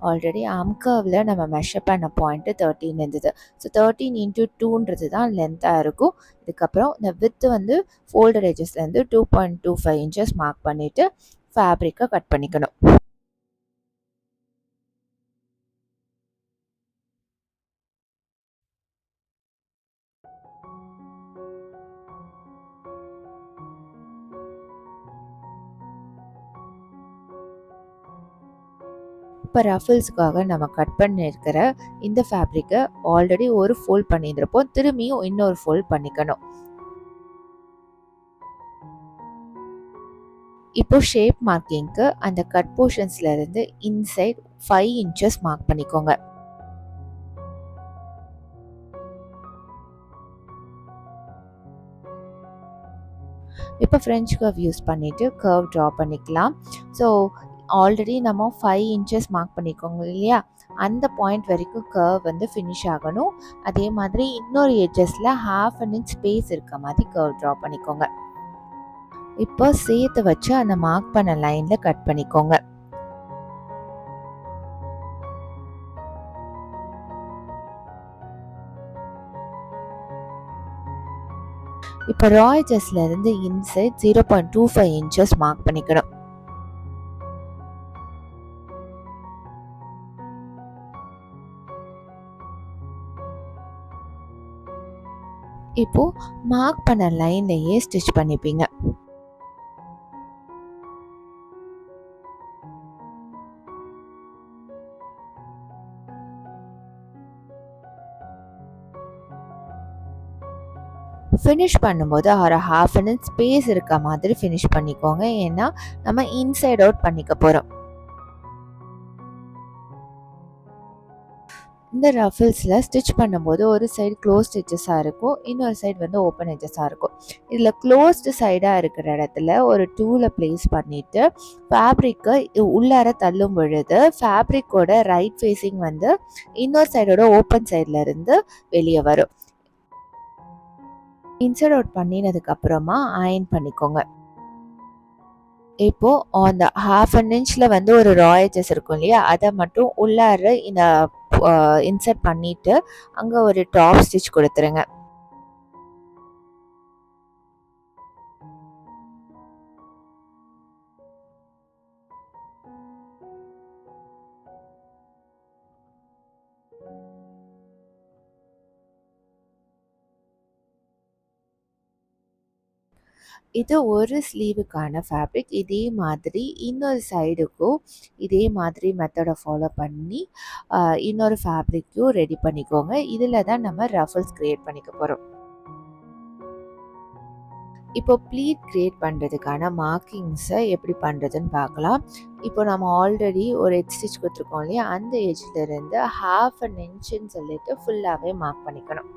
ஆல்ரெடி ஆர்ம் கர்வில் நம்ம மெஷர் பண்ண பாயிண்ட்டு 13 இருந்தது. ஸோ 13 இன்ட்டு 2ன்றது தான் லென்த்தாக இருக்கும். இதுக்கப்புறம் இந்த வித்து வந்து ஃபோல்டட் எஜஸ்லேருந்து 2.25 இன்ச்சஸ் மார்க் பண்ணிவிட்டு ஃபேப்ரிக்கை கட் பண்ணிக்கணும். இப்போ ரஃபிள்ஸுக்காக நம்ம கட் பண்ணியிருக்கிற இந்த ஃபேப்ரிக்கை ஆல்ரெடி ஒரு ஃபோல்ட் பண்ணியிருந்திருப்போம், திரும்பியும் இன்னொரு ஃபோல்ட் பண்ணிக்கணும். இப்போ ஷேப் மார்க்கிங்க்கு அந்த கட் போர்ஷன்ஸ்லேருந்து இன்சைட் 5 இன்ச்சஸ் மார்க் பண்ணிக்கோங்க. இப்போ ஃப்ரெஞ்ச் கர்வ் யூஸ் பண்ணிவிட்டு கர்வ் ட்ரா பண்ணிக்கலாம். ஸோ ஆல்ரெடி நம்ம 5 இன்ச்சஸ் மார்க் பண்ணிக்கோங்க இல்லையா, அந்த பாயிண்ட் வரைக்கும் கர்வ் வந்து ஃபினிஷ் ஆகணும். அதே மாதிரி இன்னொரு எட்ஜஸில் 1/2 inch ஸ்பேஸ் இருக்க மாதிரி கர்வ் ட்ரா பண்ணிக்கோங்க. இப்போ சேர்த்து வச்சு அந்த மார்க் பண்ண லைனில் கட் பண்ணிக்கோங்க. இப்போ ரா எட்ஜஸ்லேருந்து இன்சைட் 0.25 இன்ச்சஸ் மார்க் பண்ணிக்கணும். இப்போ மார்க் பண்ண லைன்லயே ஸ்டிச் பண்ணிப்பீங்க. ஃபினிஷ் பண்ணும்போது ஒரு 1/2 inch ஸ்பேஸ் இருக்க மாதிரி ஃபினிஷ் பண்ணிக்கோங்க. ஏன்னா நம்ம இன்சைட் அவுட் பண்ணிக்க போகிறோம். இந்த ரஃபிள்ஸில் ஸ்டிச் பண்ணும்போது ஒரு சைடு க்ளோஸ்ட் எட்ஜஸாக இருக்கும், இன்னொரு சைடு வந்து ஓப்பன் எட்ஜஸாக இருக்கும். இதில் க்ளோஸ்டு சைடாக இருக்கிற இடத்துல ஒரு டூலை ப்ளேஸ் பண்ணிவிட்டு ஃபேப்ரிக்கை உள்ளார தள்ளும் பொழுது ஃபேப்ரிக்கோட ரைட் ஃபேஸிங் வந்து இன்னொரு சைடோட ஓப்பன் சைடில் இருந்து வெளியே வரும். இன்சைட் அவுட் பண்ணினதுக்கு அப்புறமா அயன் பண்ணிக்கோங்க. இப்போ அந்த 1/2 inchல வந்து ஒரு ரா எட்ஜஸ் இருக்கும் இல்லையா, அதை மட்டும் உள்ளார இந்த இன்சர்ட் பண்ணிட்டு அங்கே ஒரு டாப் ஸ்டிச் கொடுத்துருங்க. இது ஒரு ஸ்லீவுக்கான ஃபேப்ரிக். இதே மாதிரி இன்னொரு சைடுக்கும் இதே மாதிரி மெத்தடை ஃபாலோ பண்ணி இன்னொரு ஃபேப்ரிக்கும் ரெடி பண்ணிக்கோங்க. இதில் தான் நம்ம ரஃபிள்ஸ் க்ரியேட் பண்ணிக்க போகிறோம். இப்போ ப்ளீட் க்ரியேட் பண்ணுறதுக்கான மார்க்கிங்ஸை எப்படி பண்ணுறதுன்னு பார்க்கலாம். இப்போ நம்ம ஆல்ரெடி ஒரு எட்ஜ் ஸ்டிச் கொடுத்துருக்கோம் இல்லையா, அந்த எட்ஜ்லேருந்து 1/2 inchன்னு சொல்லிட்டு ஃபுல்லாகவே மார்க் பண்ணிக்கணும்.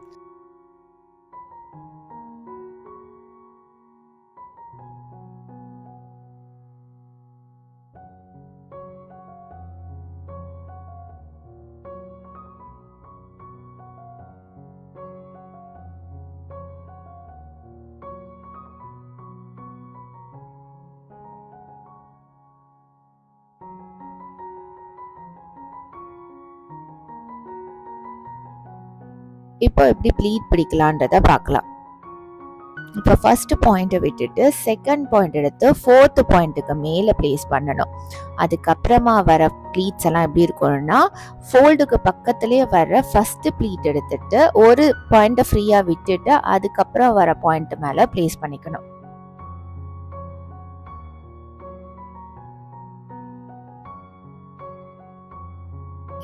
இப்போ எப்படி ப்ளீட் பிடிக்கலான்றதை பார்க்கலாம். இப்போ ஃபர்ஸ்ட் பாயிண்ட்டை விட்டுட்டு செகண்ட் பாயிண்ட் எடுத்து 4th பாயிண்ட்டுக்கு மேலே ப்ளேஸ் பண்ணணும். அதுக்கப்புறமா வர ப்ளீட்ஸ் எல்லாம் எப்படி இருக்கணும்னா, ஃபோல்டுக்கு பக்கத்துலேயே வர ஃபர்ஸ்ட் ப்ளீட் எடுத்துட்டு ஒரு பாயிண்ட்டை ஃப்ரீயாக விட்டுட்டு அதுக்கப்புறம் வர பாயிண்ட் மேலே ப்ளேஸ் பண்ணிக்கணும்.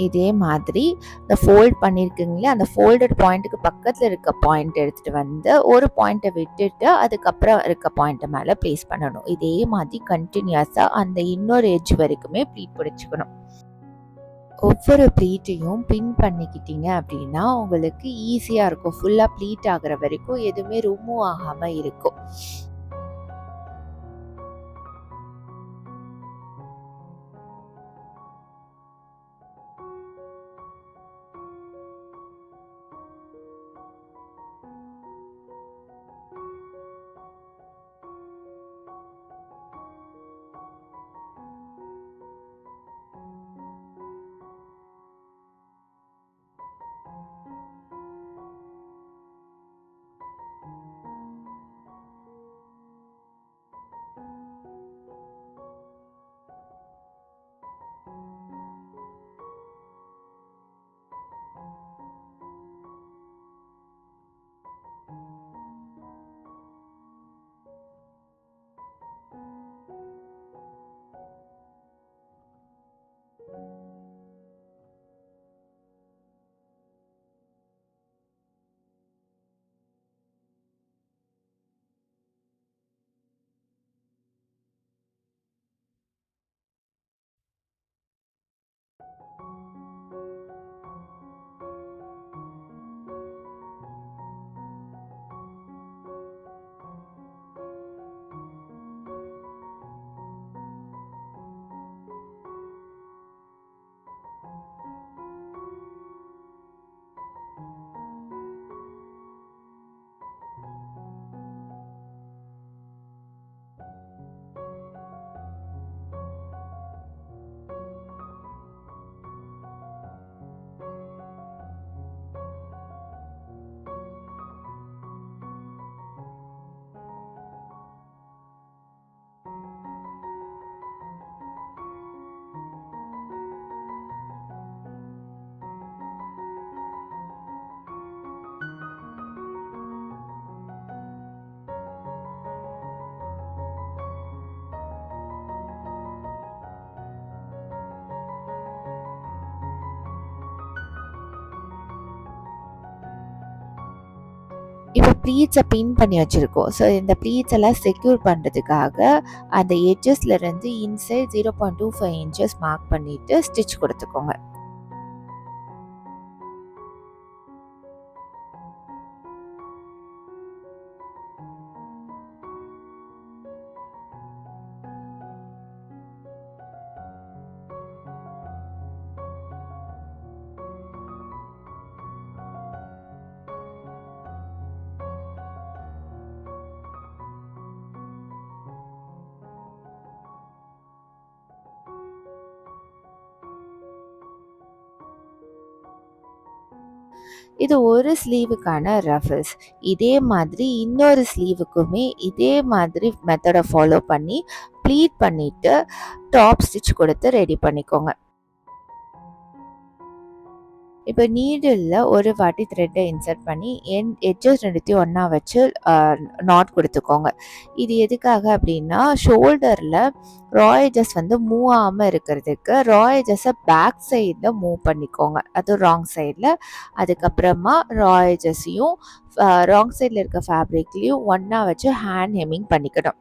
இதே மாதிரி இந்த ஃபோல்ட் பண்ணியிருக்கீங்களே, அந்த ஃபோல்டட் பாயிண்ட்டுக்கு பக்கத்தில் இருக்க பாயிண்ட் எடுத்துகிட்டு வந்து ஒரு பாயிண்ட்டை விட்டுட்டு அதுக்கப்புறம் இருக்க பாயிண்ட்டை மேலே ப்ளேஸ் பண்ணணும். இதே மாதிரி கண்டினியூஸாக அந்த இன்னொரு எட்ஜ் வரைக்குமே ப்ளீட் பிடிச்சிக்கணும். ஒவ்வொரு ப்ளீட்டையும் பின் பண்ணிக்கிட்டீங்க அப்படின்னா உங்களுக்கு ஈஸியாக இருக்கும். ஃபுல்லாக ப்ளீட் ஆகிற வரைக்கும் எதுவுமே ரிமூவ் ஆகாமல் இருக்கும். இப்போ ப்ளீட்ஸை பின் பண்ணி வச்சுருக்கோம். ஸோ இந்த ப்ளீட்ஸ் எல்லாம் செக்யூர் பண்ணுறதுக்காக அந்த எட்ஜஸ்லேருந்து இன்சைட் 0.25 இன்ச்சஸ் மார்க் பண்ணிவிட்டு ஸ்டிச் கொடுத்துக்கோங்க. இது ஒரு ஸ்லீவுக்கான ரஃபிள்ஸ். இதே மாதிரி இன்னொரு ஸ்லீவுக்குமே இதே மாதிரி மெத்தடை ஃபாலோ பண்ணி ப்ளீட் பண்ணிவிட்டு டாப் ஸ்டிச் கொடுத்து ரெடி பண்ணிக்கோங்க. இப்போ நீடிலில் ஒரு வாட்டி த்ரெட்டை இன்சர்ட் பண்ணி எட்ஜஸ் ரெண்டுத்தையும் ஒன்றா வச்சு நாட் கொடுத்துக்கோங்க. இது எதுக்காக அப்படின்னா ஷோல்டரில் ரா எட்ஜஸ் வந்து மூவ் ஆகாமல் இருக்கிறதுக்கு ரா எட்ஜஸை பேக் சைடில் மூவ் பண்ணிக்கோங்க, அதுவும் ராங் சைடில். அதுக்கப்புறமா ரா எட்ஜஸையும் ராங் சைடில் இருக்க ஃபேப்ரிக்லேயும் ஒன்றா வச்சு ஹேண்ட் ஹெம்மிங் பண்ணிக்கணும்.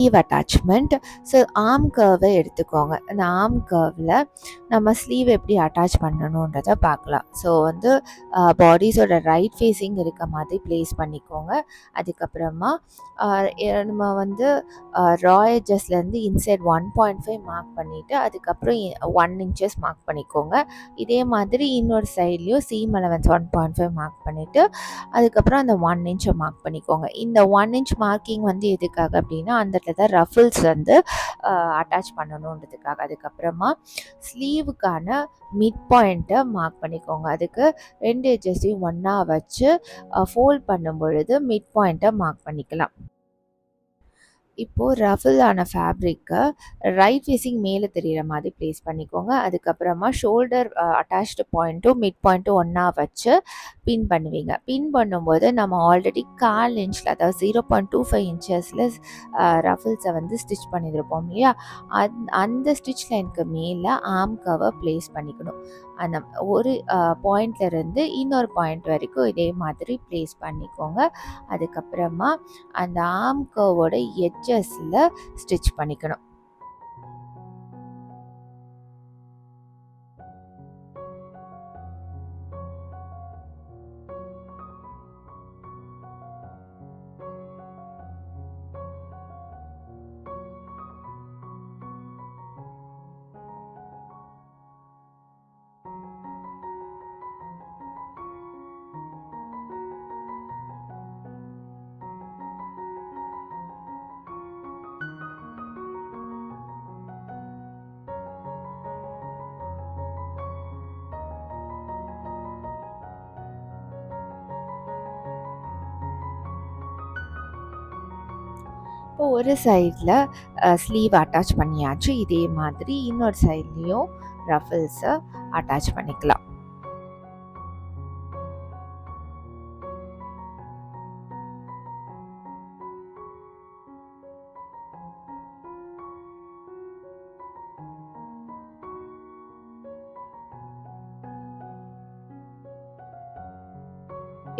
Sleeve attachment. ஸோ ஆர்ம் கர்வை எடுத்துக்கோங்க. அந்த ஆர்ம் கர்வில் நம்ம ஸ்லீவ் எப்படி அட்டாச் பண்ணணுன்றதை பார்க்கலாம். ஸோ வந்து பாடிஸோட ரைட் ஃபேஸிங் இருக்க மாதிரி ப்ளேஸ் பண்ணிக்கோங்க. அதுக்கப்புறமா நம்ம வந்து ரா எட்ஜஸ்லேருந்து இன்சைட் 1.5 மார்க் பண்ணிவிட்டு அதுக்கப்புறம் 1 இன்ச்சஸ் மார்க் பண்ணிக்கோங்க. இதே மாதிரி இன்னொரு சைட்லேயும் சீம் அலவன்ஸ் 1.5 மார்க் பண்ணிவிட்டு அதுக்கப்புறம் அந்த 1 இன்ச்சை மார்க் பண்ணிக்கோங்க. இந்த 1 இன்ச் மார்க்கிங் வந்து எதுக்காக அப்படின்னா அந்த இடத்துல தான் ரஃபிள்ஸ் வந்து அட்டாச் பண்ணணுன்றதுக்காக. அதுக்கப்புறமா ஸ்லீவுக்கான மிட் பாயிண்ட்டை மார்க் பண்ணிக்கோங்க. அதுக்கு 2 எட்ஜஸையும் ஒன்றா வச்சு ஃபோல்ட் பண்ணும் பொழுது மிட் பாயிண்ட்டை மார்க் பண்ணிக்கலாம். இப்போது ரஃபிள் ஆன ஃபேப்ரிக்கை ரைட் ஃபேஸிங் மேலே தெரிகிற மாதிரி ப்ளேஸ் பண்ணிக்கோங்க. அதுக்கப்புறமா ஷோல்டர் அட்டாச்டு பாயிண்ட்டும் மிட் பாயிண்ட்டும் ஒன்றா வச்சு பின் பண்ணுவீங்க. பின் பண்ணும்போது நம்ம ஆல்ரெடி 1/4 இன்ச்சில் அதாவது 0.25 இன்ச்சஸில் ரஃபிள்ஸை வந்து ஸ்டிச் பண்ணியிருப்போம் இல்லையா, அந்த ஸ்டிச் லைனுக்கு மேலே ஆர்ம் கர்வை ப்ளேஸ் பண்ணிக்கணும். அந்த ஒரு பாயிண்ட்லேருந்து இன்னொரு பாயிண்ட் வரைக்கும் இதே மாதிரி ப்ளேஸ் பண்ணிக்கோங்க. அதுக்கப்புறமா அந்த ஆர்ம் கர்வோட எட்ஜஸில் ஸ்டிச் பண்ணிக்கணும். இப்போ ஒரு சைடில் ஸ்லீவ் அட்டாச் பண்ணியாச்சு. இதே மாதிரி இன்னொரு சைட்லேயும் ரஃபிள்ஸை அட்டாச் பண்ணிக்கலாம்.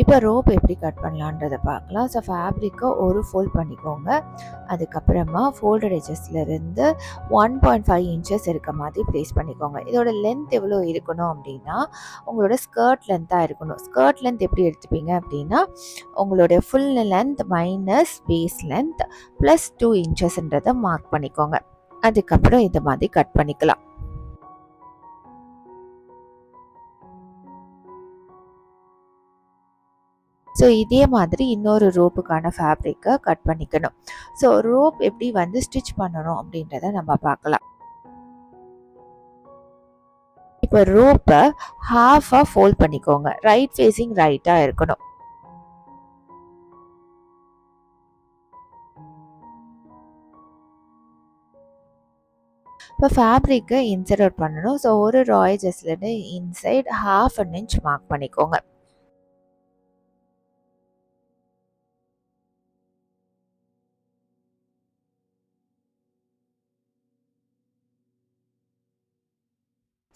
இப்போ ரோப் எப்படி கட் பண்ணலான்றதை பார்க்கலாம். ஸோ ஃபேப்ரிக்கை ஒரு ஃபோல்ட் பண்ணிக்கோங்க. அதுக்கப்புறமா ஃபோல்டட் எட்ஜஸ்லேருந்து 1.5 இன்ச்சஸ் இருக்க மாதிரி ப்ளேஸ் பண்ணிக்கோங்க. இதோட லென்த் எவ்வளோ இருக்கணும் அப்படின்னா உங்களோட ஸ்கர்ட் லென்த்தாக இருக்கணும். ஸ்கர்ட் லென்த் எப்படி எடுத்துப்பீங்க அப்படின்னா உங்களுடைய full length minus waist length plus 2 இன்ச்சஸ்ன்றதை மார்க் பண்ணிக்கோங்க. அதுக்கப்புறம் இந்த மாதிரி கட் பண்ணிக்கலாம். ஸோ இதே மாதிரி இன்னொரு ரோப்புக்கான ஃபேப்ரிக்கை கட் பண்ணிக்கணும். ஸோ ரோப் எப்படி வந்து ஸ்டிச் பண்ணணும் அப்படின்றத நம்ம பார்க்கலாம். இப்போ ரோப்பை ஹாஃபாக ஃபோல்ட் பண்ணிக்கோங்க. ரைட் ஃபேஸிங் ரைட்டாக இருக்கணும். இப்போ ஃபேப்ரிக்கை இன்சர்ட் பண்ணணும். ஸோ ஒரு ராய் எட்ஜஸ்லேருந்து இன்சைட் 1/2 இன்ச் மார்க் பண்ணிக்கோங்க.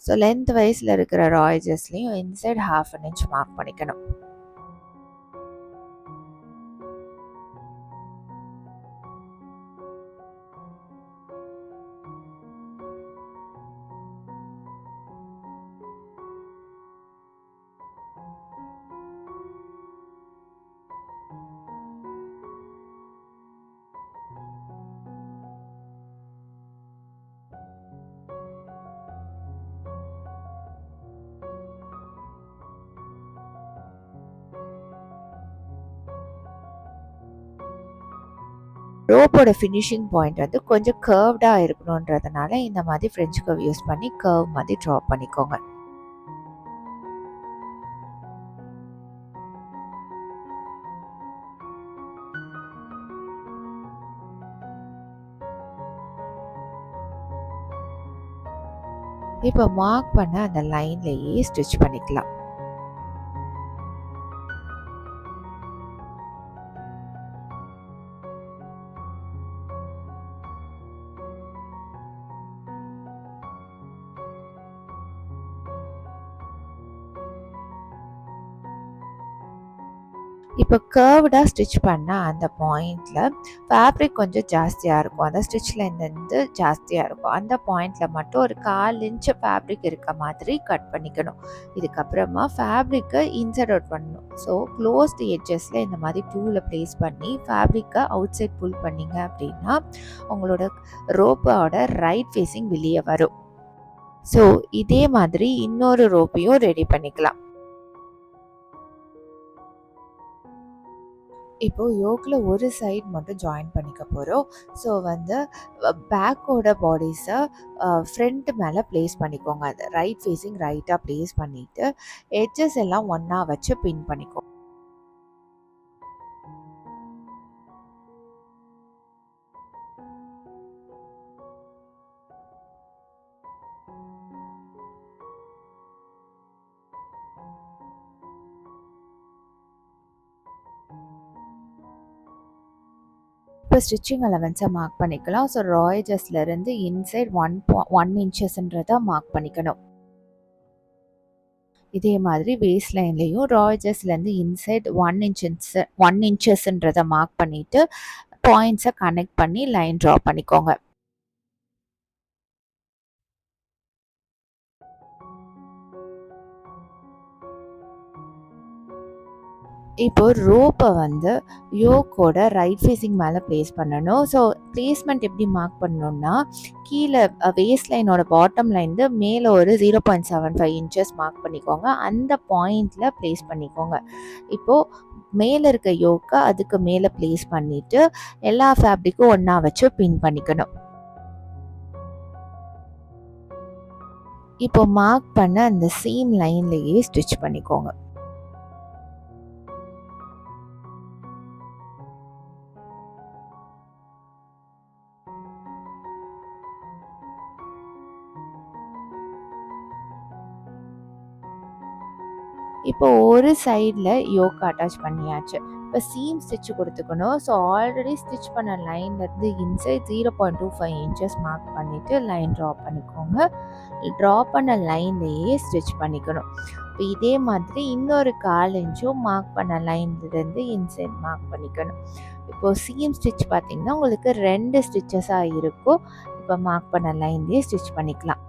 ஸோ லென்த் வைஸில் இருக்கிற ராய் எட்ஜஸ்லையும் இன்சைட் 1/2 இன்ச் மார்க் பண்ணிக்கணும். ரோப்போட ஃபினிஷிங் பாயிண்ட் வந்து கொஞ்சம் கர்வ்டாக இருக்கணுன்றதுனால இந்த மாதிரி ஃப்ரெஞ்ச் கர்வ் யூஸ் பண்ணி கர்வ் மாதிரி ட்ரா பண்ணிக்கோங்க. இப்போ மார்க் பண்ண அந்த லைன்லேயே ஸ்டிச் பண்ணிக்கலாம். இப்போ கர்வ்டாக ஸ்டிச் பண்ண அந்த பாயிண்டில் ஃபேப்ரிக் கொஞ்சம் ஜாஸ்தியாக இருக்கும். அந்த ஸ்டிச்சில் இருந்து ஜாஸ்தியாக இருக்கும். அந்த பாயிண்டில் மட்டும் ஒரு 1/4 இன்ச் ஃபேப்ரிக் இருக்க மாதிரி கட் பண்ணிக்கணும். இதுக்கப்புறமா ஃபேப்ரிக்கை இன்சர்ட் அவுட் பண்ணணும். ஸோ க்ளோஸ்டு எட்ஜஸில் இந்த மாதிரி டூவில் ப்ளேஸ் பண்ணி ஃபேப்ரிக்கை அவுட் சைட் புல் பண்ணிங்க அப்படின்னா உங்களோட ரோப்போட ரைட் ஃபேஸிங் வெளியே வரும். ஸோ இதே மாதிரி இன்னொரு ரோப்பையும் ரெடி பண்ணிக்கலாம். இப்போ யோக்கில் ஒரு சைட் மட்டும் ஜாயின் பண்ணிக்க போகிறோம். ஸோ வந்து பேக்கோட பாடிஸை ஃப்ரண்ட் மேலே ப்ளேஸ் பண்ணிக்கோங்க. அது ரைட் ஃபேஸிங் ரைட்டாக ப்ளேஸ் பண்ணிவிட்டு எட்ஜஸ் எல்லாம் ஒன்றா வச்சு பின் பண்ணிக்கோங்க. இப்போ ஸ்டிச்சிங் அலவன்ஸை மார்க் பண்ணிக்கலாம். ஸோ ராய் எட்ஜஸ்லேருந்து இன்சைட் 1 இன்ச்சஸ்ன்றதை மார்க் பண்ணிக்கணும். இதே மாதிரி வேஸ்ட் லைன்லேயும் ராய் எட்ஜஸ்லேருந்து இன்சைட் 1 இன்ச்சஸ்ன்றதை மார்க் பண்ணிவிட்டு பாயிண்ட்ஸை கனெக்ட் பண்ணி லைன் ட்ரா பண்ணிக்கோங்க. இப்போ ரோப்பை வந்து யோக்கோட ரைட் ஃபேஸிங் மேலே ப்ளேஸ் பண்ணணும். ஸோ ப்ளேஸ்மெண்ட் எப்படி மார்க் பண்ணணும்னா கீழே வேஸ்ட் லைனோட பாட்டம் லைன்ந்து மேலே ஒரு 0.75 இன்ச்சஸ் மார்க் பண்ணிக்கோங்க. அந்த பாயிண்டில் ப்ளேஸ் பண்ணிக்கோங்க. இப்போது மேலே இருக்க யோக்கை அதுக்கு மேலே ப்ளேஸ் பண்ணிவிட்டு எல்லா ஃபேப்ரிக்கும் ஒன்றா வச்சு பின் பண்ணிக்கணும். இப்போ மார்க் பண்ண அந்த சீம் லைன்லேயே ஸ்டிச் பண்ணிக்கோங்க. இப்போ ஒரு சைடில் யோக் அட்டாச் பண்ணியாச்சு. இப்போ சீம் ஸ்டிச் கொடுத்துக்கணும். ஸோ ஆல்ரெடி ஸ்டிச் பண்ண லைன்லேருந்து இன்சைட் 0.25 இன்ச்சஸ் மார்க் பண்ணிவிட்டு லைன் ட்ரா பண்ணிக்கோங்க. ட்ரா பண்ண லைன்லேயே ஸ்டிச் பண்ணிக்கணும். இப்போ இதே மாதிரி இன்னொரு 1/4 இன்ச்சும் மார்க் பண்ண லைன்லேருந்து இன்சைட் மார்க் பண்ணிக்கணும். இப்போது சீம் ஸ்டிச் பார்த்திங்கன்னா உங்களுக்கு 2 ஸ்டிச்சஸாக இருக்கும். இப்போ மார்க் பண்ண லைன்லேயே ஸ்டிச் பண்ணிக்கலாம்.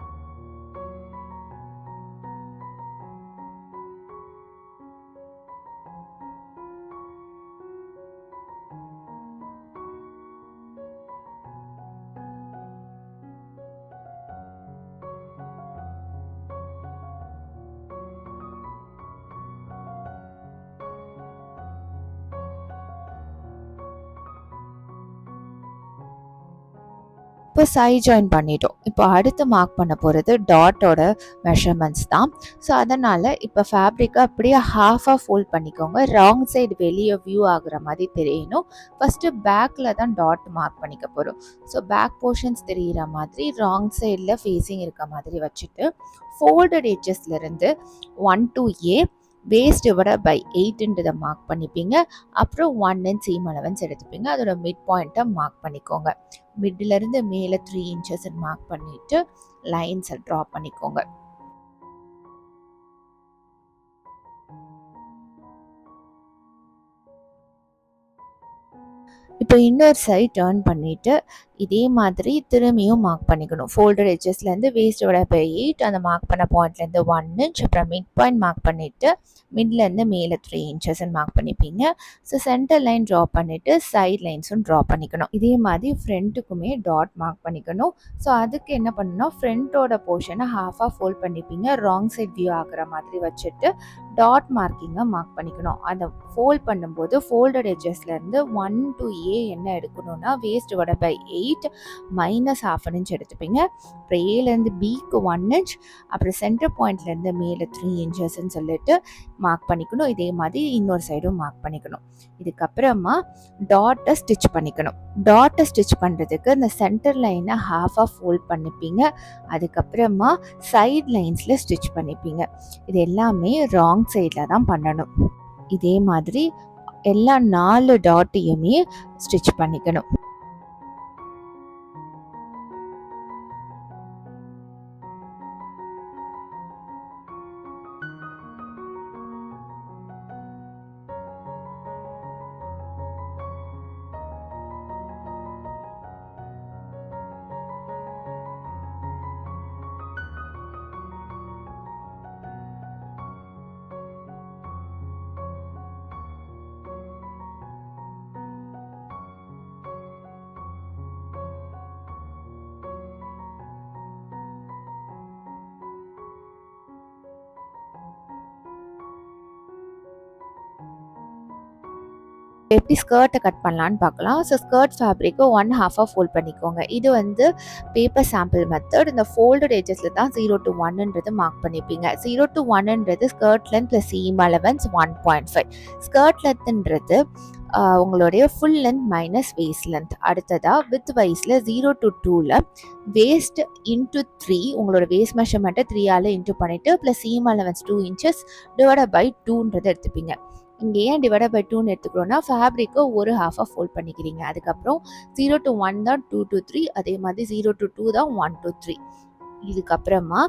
இப்போ சைட் ஜாயின் பண்ணிட்டோம். இப்போ அடுத்து மார்க் பண்ண போகிறது டாட்டோட மெஷர்மெண்ட்ஸ் தான். ஸோ அதனால் இப்போ ஃபேப்ரிக்கை அப்படியே ஹாஃபாக ஃபோல்ட் பண்ணிக்கோங்க. ராங் சைடு வெளியே வியூ ஆகுற மாதிரி தெரியணும். ஃபஸ்ட்டு பேக்கில் தான் டாட் மார்க் பண்ணிக்க போகிறோம். ஸோ பேக் போர்ஷன்ஸ் தெரிகிற மாதிரி ராங் சைடில் ஃபேஸிங் இருக்க மாதிரி வச்சுட்டு ஃபோல்டட் எட்ஜஸ்லேருந்து 1 to A waist divided by 8ன்றதை மார்க் பண்ணிப்பீங்க. அப்புறம் 1 inch சீம் அலவன்ஸ் எடுத்துப்பீங்க. அதோட மிட் பாயிண்ட்டை மார்க் பண்ணிக்கோங்க. மிட்லேருந்து மேலே 3 inches மார்க் பண்ணிவிட்டு லைன்ஸை ட்ரா பண்ணிக்கோங்க. இப்போ இன்னொரு சைட் டர்ன் பண்ணிவிட்டு இதே மாதிரி திரும்பியும் மார்க் பண்ணிக்கணும். ஃபோல்டர் எட்ஜஸ்லேருந்து வேஸ்டோட பை 8 அந்த மார்க் பண்ண பாயிண்ட்லேருந்து 1 inch அப்புறம் மிட் பாயிண்ட் மார்க் பண்ணிவிட்டு மிட்லேருந்து மேலே 3 inches மார்க் பண்ணிப்பீங்க. ஸோ சென்டர் லைன் ட்ரா பண்ணிவிட்டு சைட் லைன்ஸும் ட்ரா பண்ணிக்கணும். இதே மாதிரி ஃப்ரண்ட்டுக்குமே டாட் மார்க் பண்ணிக்கணும். ஸோ அதுக்கு என்ன பண்ணணும்னா ஃப்ரண்ட்டோட போர்ஷனை ஹாஃபாக ஃபோல்ட் பண்ணிப்பீங்க. ராங் சைட் வியூ ஆகுற மாதிரி வச்சுட்டு டாட் மார்க்கிங்கை மார்க் பண்ணிக்கணும். அதை ஃபோல்ட் பண்ணும்போது ஃபோல்டட் எட்ஜஸ்லேருந்து 1 to A என்ன எடுக்கணும்னா waist divided by 8 minus ½ inch எடுத்துப்பீங்க. அப்புறம் ஏலேருந்து பிக்கு 1 inch அப்புறம் சென்டர் பாயிண்ட்லேருந்து மேலே 3 inchesன்னு சொல்லிட்டு மார்க் பண்ணிக்கணும். இதே மாதிரி இன்னொரு சைடும் மார்க் பண்ணிக்கணும். இதுக்கப்புறமா டாட்டை ஸ்டிச் பண்ணிக்கணும். டாட்டை ஸ்டிச் பண்ணுறதுக்கு இந்த சென்டர் லைனை ஹாஃபாக ஃபோல்ட் பண்ணிப்பீங்க. அதுக்கப்புறமா சைட் லைன்ஸில் ஸ்டிச் பண்ணிப்பீங்க. இது எல்லாமே ராங் சைடில் தான் பண்ணணும். இதே மாதிரி எல்லா 4 டாட்டையுமே ஸ்டிச் பண்ணிக்கணும். எப்படி ஸ்கர்ட்டை கட் பண்ணலான்னு பார்க்கலாம். ஸோ ஸ்கர்ட் ஃபேப்ரிக்கை 1/2 ஃபோல்ட் பண்ணிக்கோங்க. இது வந்து பேப்பர் சாம்பிள் மெத்தட். இந்த ஃபோல்டட் எட்ஜஸில் தான் 0 to 1ன்றது மார்க் பண்ணிப்பீங்க. 0 to 1ன்றது skirt length plus seam allowance 1.5. Skirt லென்த்ன்றது உங்களுடைய full length minus waist length. அடுத்ததாக வித் வைஸில் 0 to 2ல் வேஸ்ட் இன்ட்டு 3 உங்களோட வேஸ்ட் மெஷர்மெண்ட்டை 3ஆல் இன்ட்டு பண்ணிவிட்டு plus seam allowance 2 inches divided by 2ன்றதை எடுத்துப்பீங்க. இங்கே ஏன் டிவைட் பை 2ன்னு எடுத்துக்கிறோன்னா ஃபேப்ரிக்கை ஒரு ஹாஃபாக ஃபோல்ட் பண்ணிக்கிறீங்க. அதுக்கப்புறம் 0 to 1 தான் 2 to 3, அதே மாதிரி 0 to 2 தான் 1 to 3. இதுக்கப்புறமா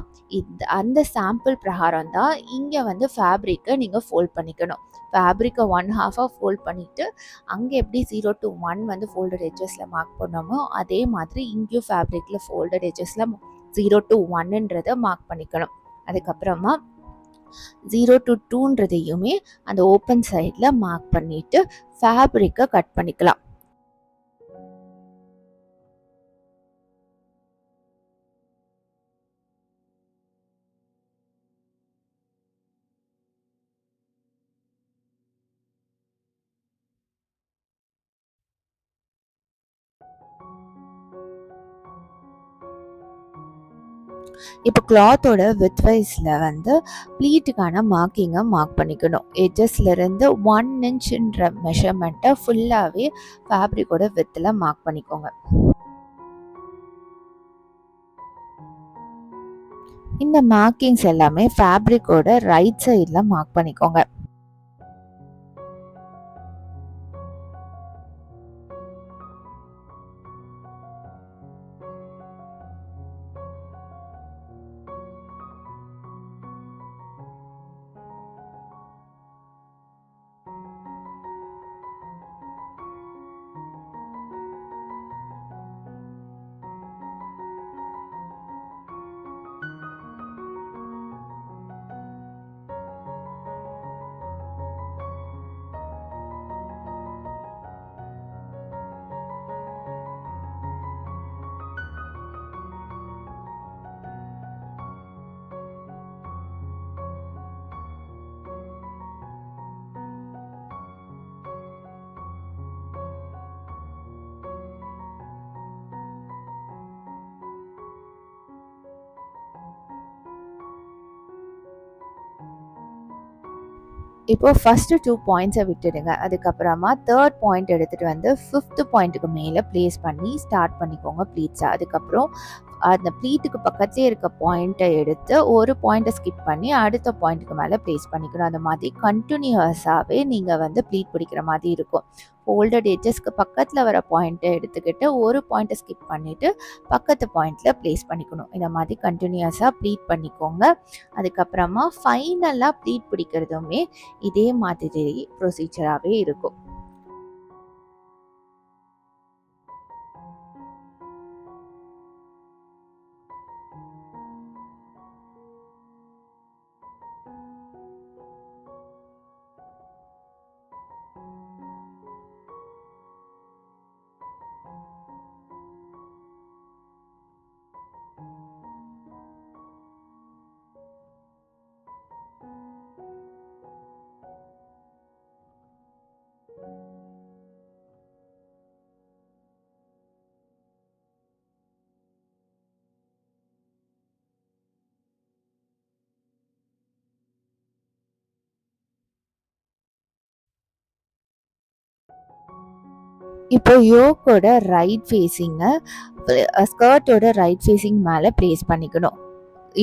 அந்த சாம்பிள் பிரகாரம் தான் இங்கே வந்து ஃபேப்ரிக்கை நீங்கள் ஃபோல்ட் பண்ணிக்கணும். ஃபேப்ரிக்கை 1/2 ஃபோல்ட் பண்ணிவிட்டு அங்கே எப்படி 0 to 1 வந்து ஃபோல்டட் எட்ஜஸில் மார்க் பண்ணோமோ அதே மாதிரி இங்கேயும் ஃபேப்ரிக்கில் ஃபோல்டட் எட்ஜஸில் 0 to 1ன்றதை மார்க் பண்ணிக்கணும். அதுக்கப்புறமா 0 to 2ன்றதையுமே அந்த ஓப்பன் சைடில் மார்க் பண்ணிவிட்டு ஃபேப்ரிக்கை கட் பண்ணிக்கலாம். இப்போ கிளாத்தோட வித் வைஸில் வந்து ப்ளீட்டுக்கான மார்க்கிங்கை மார்க் பண்ணிக்கணும். எட்ஜஸ்லேருந்து 1 inchன்ற மெஷர்மெண்ட்டை ஃபுல்லாகவே ஃபேப்ரிக்கோட வித்தில் மார்க் பண்ணிக்கோங்க. இந்த மார்க்கிங்ஸ் எல்லாமே ஃபேப்ரிக்கோட ரைட் சைடில் மார்க் பண்ணிக்கோங்க. இப்போ ஃபஸ்ட்டு 2 பாயிண்ட்ஸை விட்டுடுங்க. அதுக்கப்புறமா 3rd பாயிண்ட் எடுத்துகிட்டு வந்து 5th பாயிண்ட்டுக்கு மேலே ப்ளேஸ் பண்ணி ஸ்டார்ட் பண்ணிக்கோங்க ப்ளீட்ஸை. அதுக்கப்புறம் அந்த ப்ளீட்டுக்கு பக்கத்துலேயே இருக்க பாயிண்ட்டை எடுத்து ஒரு பாயிண்ட்டை ஸ்கிப் பண்ணி அடுத்த பாயிண்ட்டுக்கு மேலே ப்ளேஸ் பண்ணிக்கணும். அந்த மாதிரி கண்டினியூஸாகவே நீங்கள் வந்து ப்ளீட் பிடிக்கிற மாதிரி இருக்கும். ஃபோல்டட் எட்ஜஸ்க்கு பக்கத்தில் வர பாயிண்ட்டை எடுத்துக்கிட்டு ஒரு பாயிண்ட்டை ஸ்கிப் பண்ணிவிட்டு பக்கத்து பாயிண்ட்டில் ப்ளேஸ் பண்ணிக்கணும். இந்த மாதிரி கண்டினியூஸாக ப்ளீட் பண்ணிக்கோங்க. அதுக்கப்புறமா ஃபைனலாக ப்ளீட் பிடிக்கிறதுமே இதே மாதிரி ப்ரொசீஜராகவே இருக்கும். இப்போ யோக்கோட ரைட் ஃபேஸிங்கை ஸ்கர்ட்டோட ரைட் ஃபேஸிங் மேலே ப்ளேஸ் பண்ணிக்கணும்.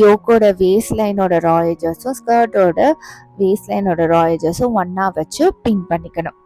யோக்கோட வேஸ்ட் லைனோட ரா எட்ஜஸும் ஸ்கர்ட்டோட வேஸ்ட் லைனோட ரா எட்ஜஸும் ஒன்றா வச்சு பின் பண்ணிக்கணும்.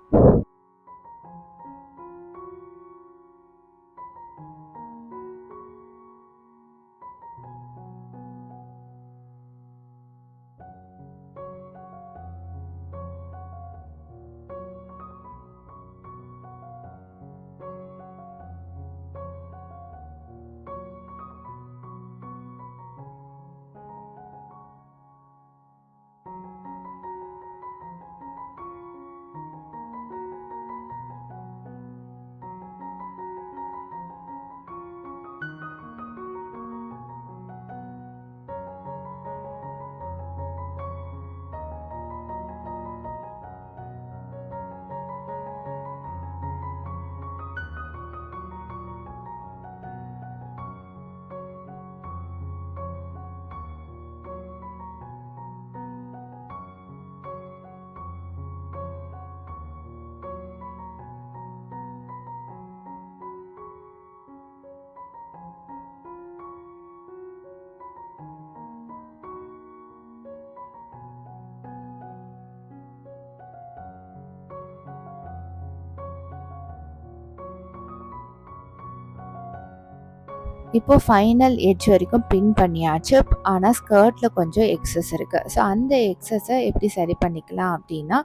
இப்போ ஃபைனல் எட்ஜ் வரைக்கும் பின் பண்ணியாச்சு. ஆனால் ஸ்கர்ட்டில் கொஞ்சம் எக்ஸஸ் இருக்குது. ஸோ அந்த எக்ஸஸை எப்படி சரி பண்ணிக்கலாம் அப்படின்னா,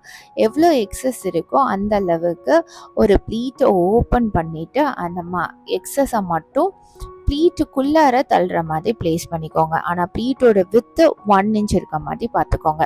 எவ்வளோ எக்ஸஸ் இருக்கோ அந்த அளவுக்கு ஒரு ப்ளீட்டை ஓப்பன் பண்ணிவிட்டு அந்த எக்ஸஸை மட்டும் ப்ளீட்டுக்குள்ளார தள்ளுற மாதிரி ப்ளேஸ் பண்ணிக்கோங்க. ஆனால் ப்ளீட்டோட வித்து 1 inch இருக்க மாதிரி பார்த்துக்கோங்க.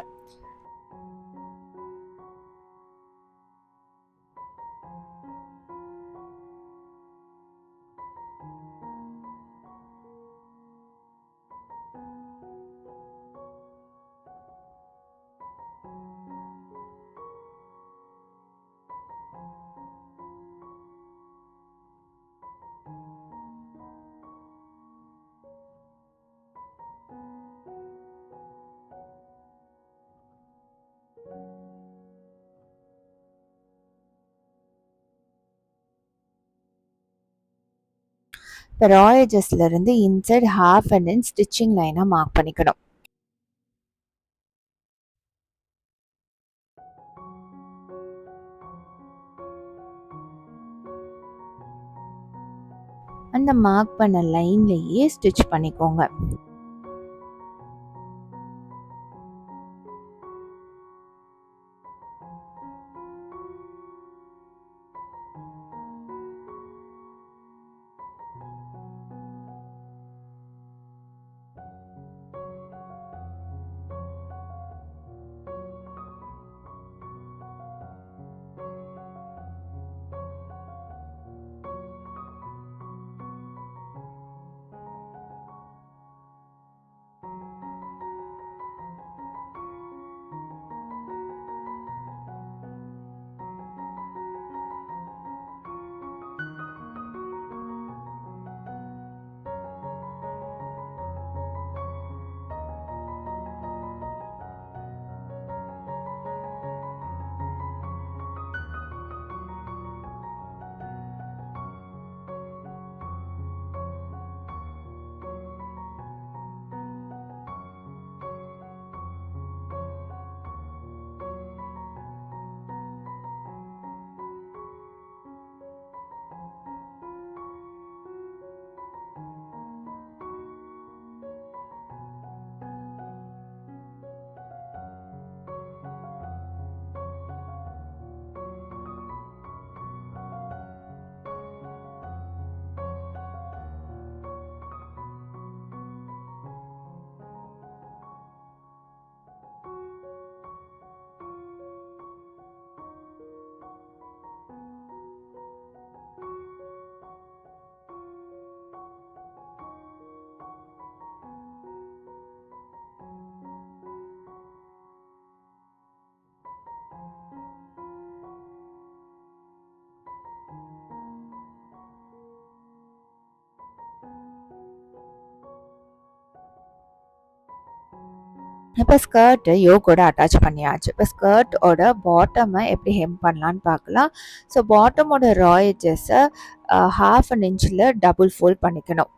இப்போ ரா எட்ஜஸ்லேருந்து இன்சைட் 1/2 inch ஸ்டிச்சிங் லைனாக மார்க் பண்ணிக்கணும். அந்த மார்க் பண்ண லைன்லேயே ஸ்டிச் பண்ணிக்கோங்க. இப்போ ஸ்கர்ட்டு யோக்கோட அட்டாச் பண்ணியாச்சு. இப்போ ஸ்கர்ட்டோட பாட்டமை எப்படி ஹெம் பண்ணலான்னு பார்க்கலாம். ஸோ பாட்டமோட ரா எட்ஜஸை 1/2 inchல டபுள் ஃபோல்ட் பண்ணிக்கணும்.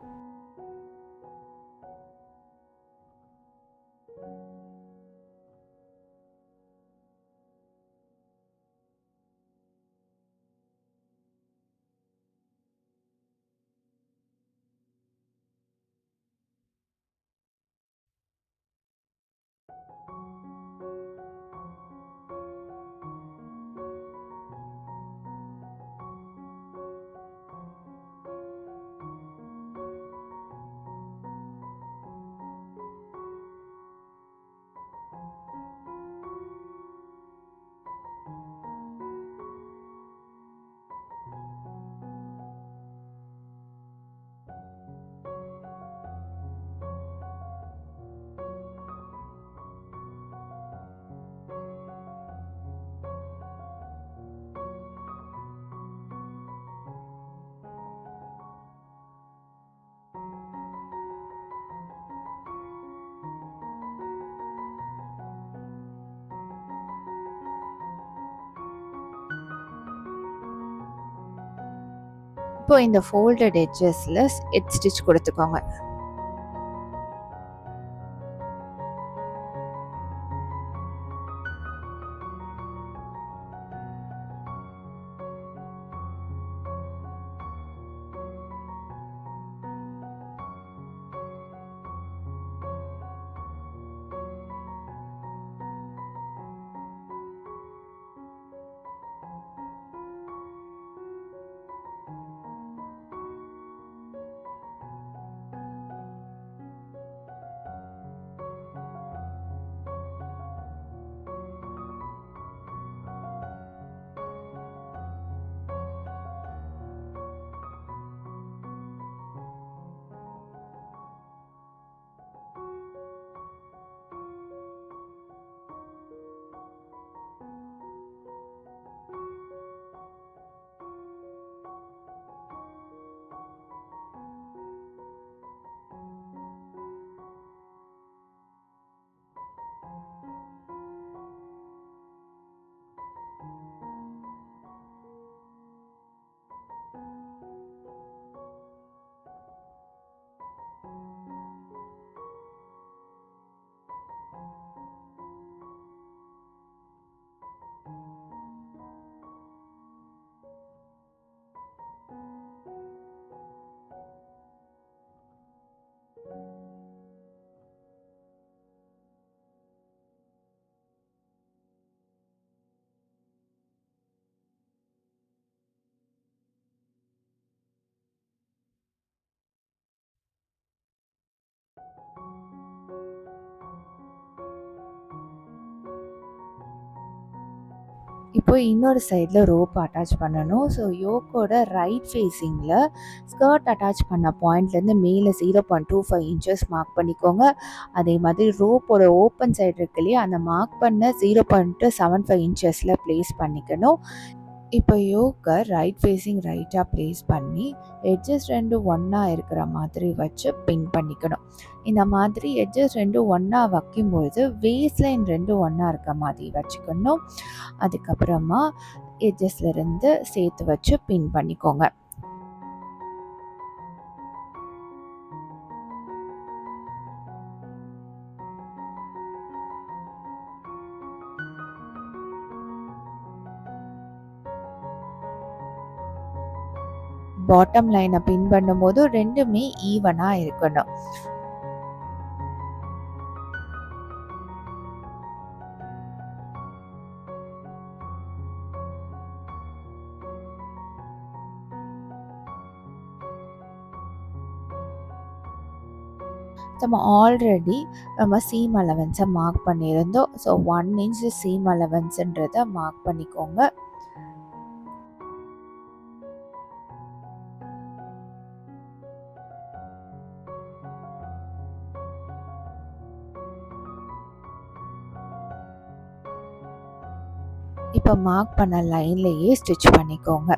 இப்போ இந்த ஃபோல்டட் எட்ஜஸில் எட் ஸ்டிச் கொடுத்துக்கோங்க. இப்போ இன்னொரு சைடில் ரோப் அட்டாச் பண்ணணும். ஸோ யோக்கோட ரைட் ஃபேஸிங்கில் ஸ்கர்ட் அட்டாச் பண்ண பாயிண்ட்லேருந்து மேலே 0.25 இன்ச்சஸ் மார்க் பண்ணிக்கோங்க. அதே மாதிரி ரோப்போட ஓப்பன் சைடு இருக்கு இல்லையா, அந்த மார்க் பண்ண 0.75 இன்ச்சஸில் ப்ளேஸ் பண்ணிக்கணும். இப்போ யோக்கை ரைட் ஃபேஸிங் ரைட்டாக ப்ளேஸ் பண்ணி எட்ஜஸ் ரெண்டும் ஒன்றா இருக்கிற மாதிரி வச்சு பின் பண்ணிக்கணும். இந்த மாதிரி எட்ஜஸ் ரெண்டும் ஒன்றா வைக்கும்பொழுது வேஸ்ட் லைன் ரெண்டும் ஒன்றா இருக்க மாதிரி வச்சுக்கணும். அதுக்கப்புறமா எட்ஜஸ்லேருந்து சேர்த்து வச்சு பின் பண்ணிக்கோங்க. பாட்டம் லைனை பின் பண்ணும்போது ரெண்டுமே ஈவனாக இருக்கணும். ஆல்ரெடி நம்ம சீம் அலவன்ஸை மார்க் பண்ணியிருந்தோம். ஸோ 1 இன்ச் சீம் அலவன்ஸுன்றதை மார்க் பண்ணிக்கோங்க. இப்போ மார்க் பண்ண லைன்லேயே ஸ்டிச் பண்ணிக்கோங்க.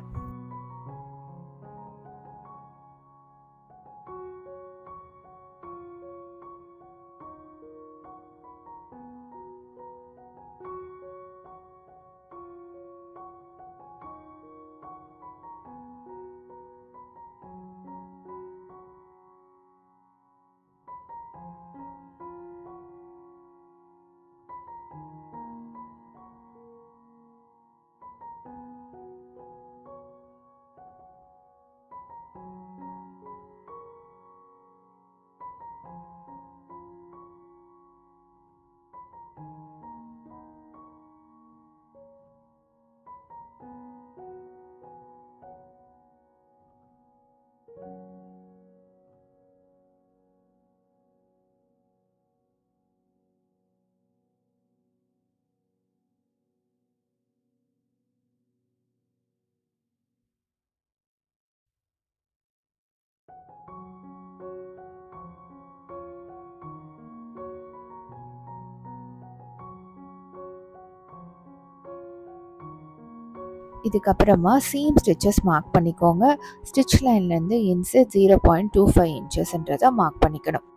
இதுக்கப்புறமா சீம் ஸ்டிச்சஸ் மார்க் பண்ணிக்கோங்க. ஸ்டிச் லைன்லேருந்து இன்செட் 0.25 இன்ச்சஸ்ன்றதை மார்க் பண்ணிக்கணும்.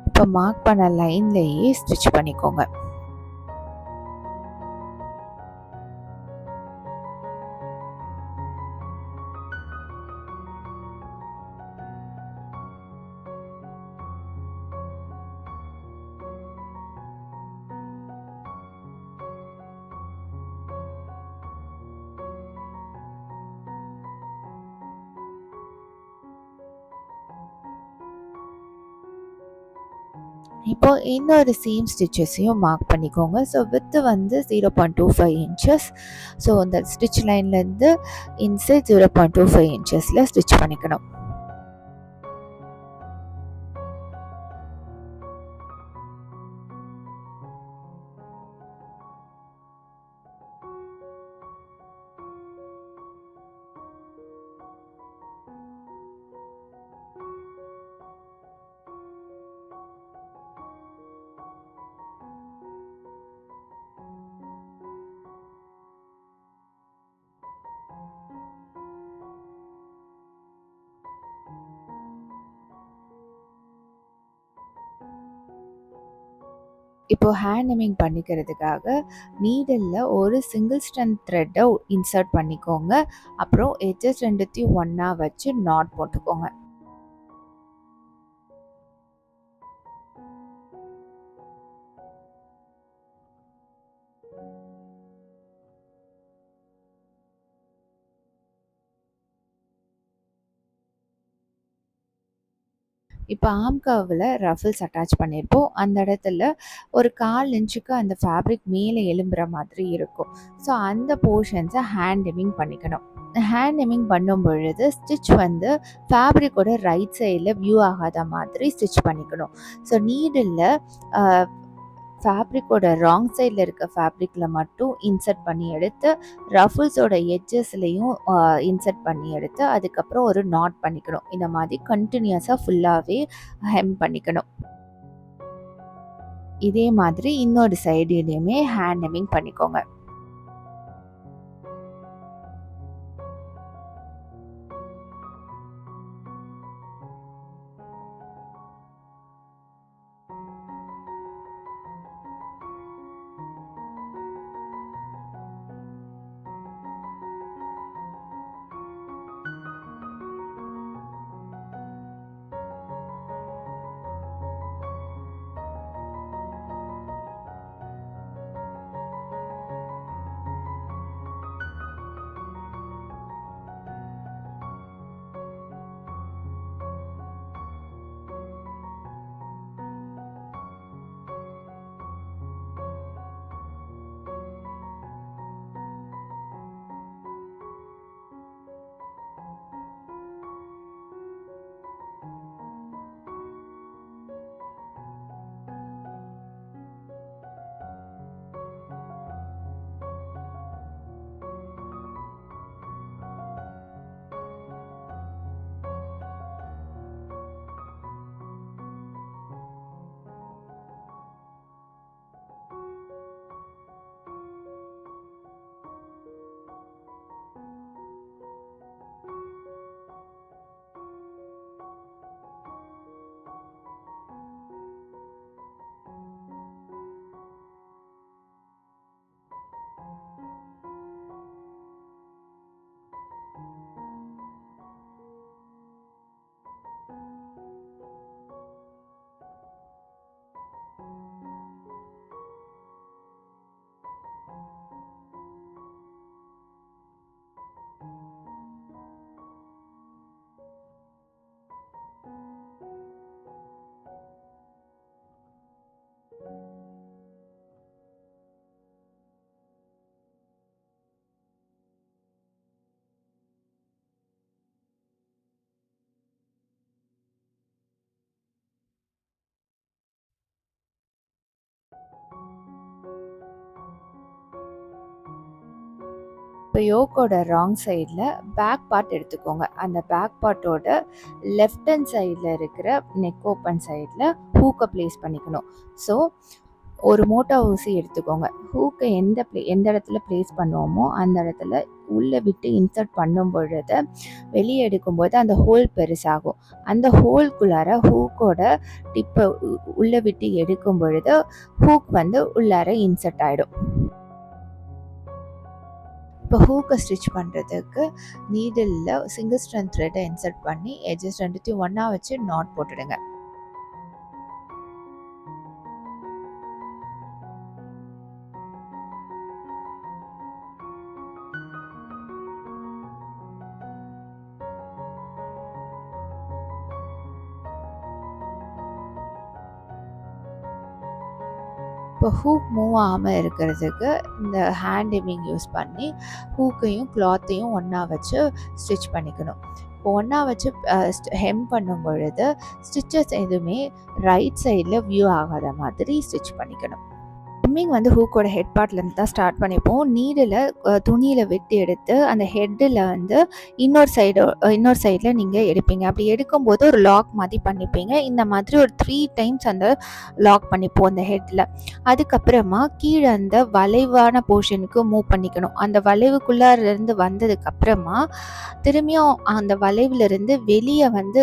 இப்போ மார்க் பண்ண லைன்லேயே ஸ்டிச் பண்ணிக்கோங்க. இப்போ இன்னொரு சீம் ஸ்டிச்சஸையும் மார்க் பண்ணிக்கோங்க. ஸோ வித்து வந்து 0.25 இன்ச்சஸ். ஸோ அந்த ஸ்டிச் லைன்லேருந்து இன்சைட் 0.25 இன்ச்சஸில் ஸ்டிச் பண்ணிக்கணும். இப்போ ஹேண்ட் ஹெம்மிங் பண்ணிக்கிறதுக்காக நீடலில் ஒரு சிங்கிள் ஸ்ட்ரென்த் த்ரெட்டை இன்சர்ட் பண்ணிக்கோங்க. அப்புறம் எட்ஜஸ் ரெண்டுத்தையும் ஒன்றா வச்சு நாட் போட்டுக்கோங்க. இப்போ ஆர்ம் கர்வில் ரஃபிள்ஸ் அட்டாச் பண்ணியிருப்போம். அந்த இடத்துல ஒரு 1/4 இன்ச்சுக்கு அந்த ஃபேப்ரிக் மேலே எழும்புற மாதிரி இருக்கும். ஸோ அந்த போர்ஷன்ஸை ஹேண்ட் ஹெம்மிங் பண்ணிக்கணும். ஹேண்ட் ஹெம்மிங் பண்ணும் பொழுது ஸ்டிச் வந்து ஃபேப்ரிக்கோட ரைட் சைடில் வியூ ஆகாத மாதிரி ஸ்டிச் பண்ணிக்கணும். ஸோ நீடில் ஃபேப்ரிக்கோட ராங் சைடில் இருக்க ஃபேப்ரிக்கில் மட்டும் இன்சர்ட் பண்ணி எடுத்து ரஃபிள்ஸோட எட்ஜஸ்லேயும் இன்சர்ட் பண்ணி எடுத்து அதுக்கப்புறம் ஒரு நாட் பண்ணிக்கணும். இந்த மாதிரி கண்டினியூஸாக ஃபுல்லாகவே ஹெம் பண்ணிக்கணும். இதே மாதிரி இன்னொரு சைடுலையுமே ஹேண்ட் ஹெம்மிங் பண்ணிக்கோங்க. இப்போ யோக்கோட ராங் சைடில் பேக் பார்ட் எடுத்துக்கோங்க. அந்த பேக் பார்ட்டோட லெஃப்ட் ஹேண்ட் சைடில் இருக்கிற நெக் ஓப்பன் சைடில் ஹூக்கை ப்ளேஸ் பண்ணிக்கணும். ஸோ ஒரு மோட்டா ஊசி எடுத்துக்கோங்க. ஹூக்கை எந்த இடத்துல ப்ளேஸ் பண்ணுவோமோ அந்த இடத்துல உள்ளே விட்டு இன்சர்ட் பண்ணும் பொழுது வெளியே எடுக்கும்போது அந்த ஹோல் பெருசாகும். அந்த ஹோல்குள்ளார ஹூக்கோட டிப்பை உள்ளே விட்டு எடுக்கும் பொழுது ஹூக் வந்து உள்ளார இன்சர்ட் ஆகிடும். இப்போ ஹூக்கை ஸ்டிச் பண்ணுறதுக்கு நீடிலில் சிங்கிள் ஸ்ட்ரென்த் த்ரெட்டை இன்சர்ட் பண்ணி எட்ஜஸ் ரெண்டுத்தையும் ஒன்றா வச்சு நாட் போட்டுடுங்க. இப்போ ஹூக் மூவ் ஆகாமல் இருக்கிறதுக்கு இந்த ஹேண்ட் ஹெம்மிங் யூஸ் பண்ணி ஹூக்கையும் கிளாத்தையும் ஒன்றா வச்சு ஸ்டிச் பண்ணிக்கணும். இப்போ ஒன்றா வச்சு ஹெம் பண்ணும் பொழுது ஸ்டிச்சஸ் எதுவுமே ரைட் சைடில் வியூ ஆகாத மாதிரி ஸ்டிச் பண்ணிக்கணும். ஹெம்மிங் வந்து ஹூக்கோட ஹெட் பார்ட்லேருந்து தான் ஸ்டார்ட் பண்ணிப்போம். நீடில் துணியில் வெட்டி எடுத்து அந்த ஹெட்டில் வந்து இன்னொரு சைடில் நீங்கள் எடுப்பீங்க. அப்படி எடுக்கும்போது ஒரு லாக் மாதிரி பண்ணிப்பீங்க. இந்த மாதிரி ஒரு 3 டைம்ஸ் அந்த லாக் பண்ணிப்போம் அந்த ஹெட்டில். அதுக்கப்புறமா கீழே அந்த வளைவான போர்ஷனுக்கு மூவ் பண்ணிக்கணும். அந்த வளைவுக்குள்ளாரிருந்து வந்ததுக்கப்புறமா திரும்பியும் அந்த வளைவிலிருந்து வெளியே வந்து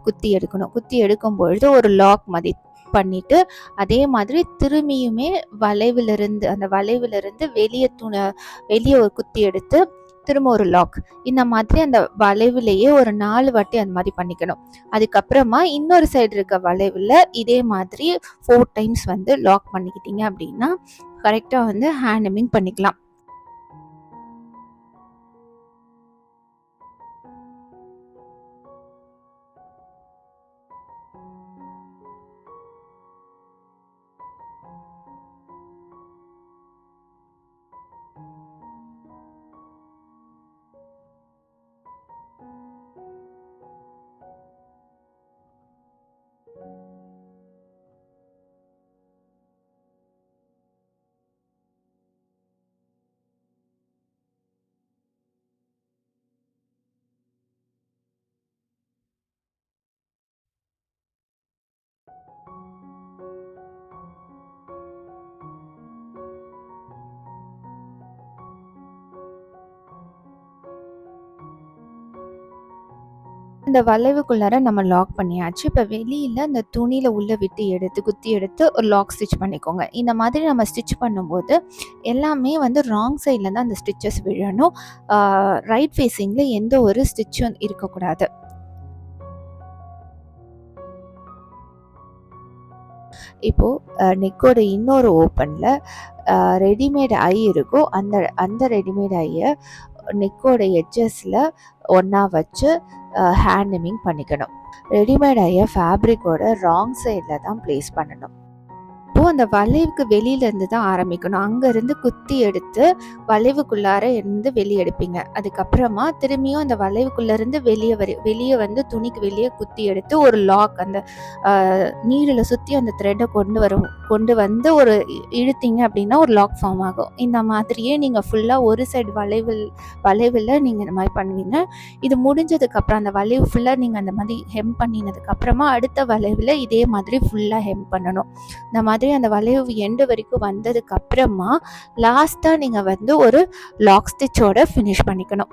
குத்தி எடுக்கணும். குத்தி எடுக்கும்பொழுது ஒரு லாக் மாதிரி பண்ணிட்டு அதே மாதிரி திரும்பியுமே அந்த வளைவிலிருந்து வெளியே ஒரு குத்தி எடுத்து திரும்ப ஒரு லாக். இந்த மாதிரி அந்த வளைவுலேயே ஒரு 4 வாட்டி அந்த மாதிரி பண்ணிக்கணும். அதுக்கப்புறமா இன்னொரு சைடு இருக்க வளைவில் இதே மாதிரி 4 டைம்ஸ் வந்து லாக் பண்ணிக்கிட்டீங்க அப்படின்னா கரெக்டாக வந்து ஹேண்ட் ஹெம்மிங் பண்ணிக்கலாம். இந்த வளைவுக்குள்ளார நம்ம லாக் பண்ணியாச்சு. இப்போ வெளியில் அந்த துணியில் உள்ளே விட்டு எடுத்து குத்தி எடுத்து ஒரு லாக் ஸ்டிச் பண்ணிக்கோங்க. இந்த மாதிரி நம்ம ஸ்டிச் பண்ணும்போது எல்லாமே வந்து ராங் சைடில் தான் அந்த ஸ்டிச்சஸ் விழணும். ரைட் ஃபேஸிங்கில் எந்த ஒரு ஸ்டிச்சும் இருக்கக்கூடாது. இப்போது நெக்கோட இன்னொரு ஓப்பனில் ரெடிமேட் ஐ இருக்கும். அந்த ரெடிமேட் ஐயை நெக்கோட எட்ஜஸில் ஒன்றா வச்சு ஹேண்ட் ஹெம்மிங் பண்ணிக்கணும். ரெடிமேட் ஐயை ஃபேப்ரிக்கோட ராங் சைடில் தான் ப்ளேஸ் பண்ணணும். இப்போது அந்த வளைவுக்கு வெளியிலேருந்து தான் ஆரம்பிக்கணும். அங்கேருந்து குத்தி எடுத்து வளைவுக்குள்ளார இருந்து வெளியே எடுப்பீங்க. அதுக்கப்புறமா திரும்பியும் அந்த வளைவுக்குள்ளேருந்து வெளியே வந்து துணிக்கு வெளியே குத்தி எடுத்து ஒரு லாக் அந்த நீடில் சுற்றி அந்த த்ரெட்டை கொண்டு வந்து ஒரு இழுத்தீங்க அப்படின்னா ஒரு லாக் ஃபார்ம் ஆகும். இந்த மாதிரியே நீங்கள் ஃபுல்லாக ஒரு சைடு வளைவில் நீங்கள் இந்த மாதிரி பண்ணுவீங்க. இது முடிஞ்சதுக்கப்புறம் அந்த வளைவு ஃபுல்லாக நீங்கள் அந்த மாதிரி ஹெம் பண்ணினதுக்கப்புறமா அடுத்த வளைவில் இதே மாதிரி ஃபுல்லாக ஹெம் பண்ணணும். இந்த மாதிரி அந்த வளைவு எண்டு வரைக்கும் வந்ததுக்கு அப்புறமா லாஸ்ட்டாக நீங்கள் வந்து ஒரு லாக் ஸ்டிச்சோட ஃபினிஷ் பண்ணிக்கணும்.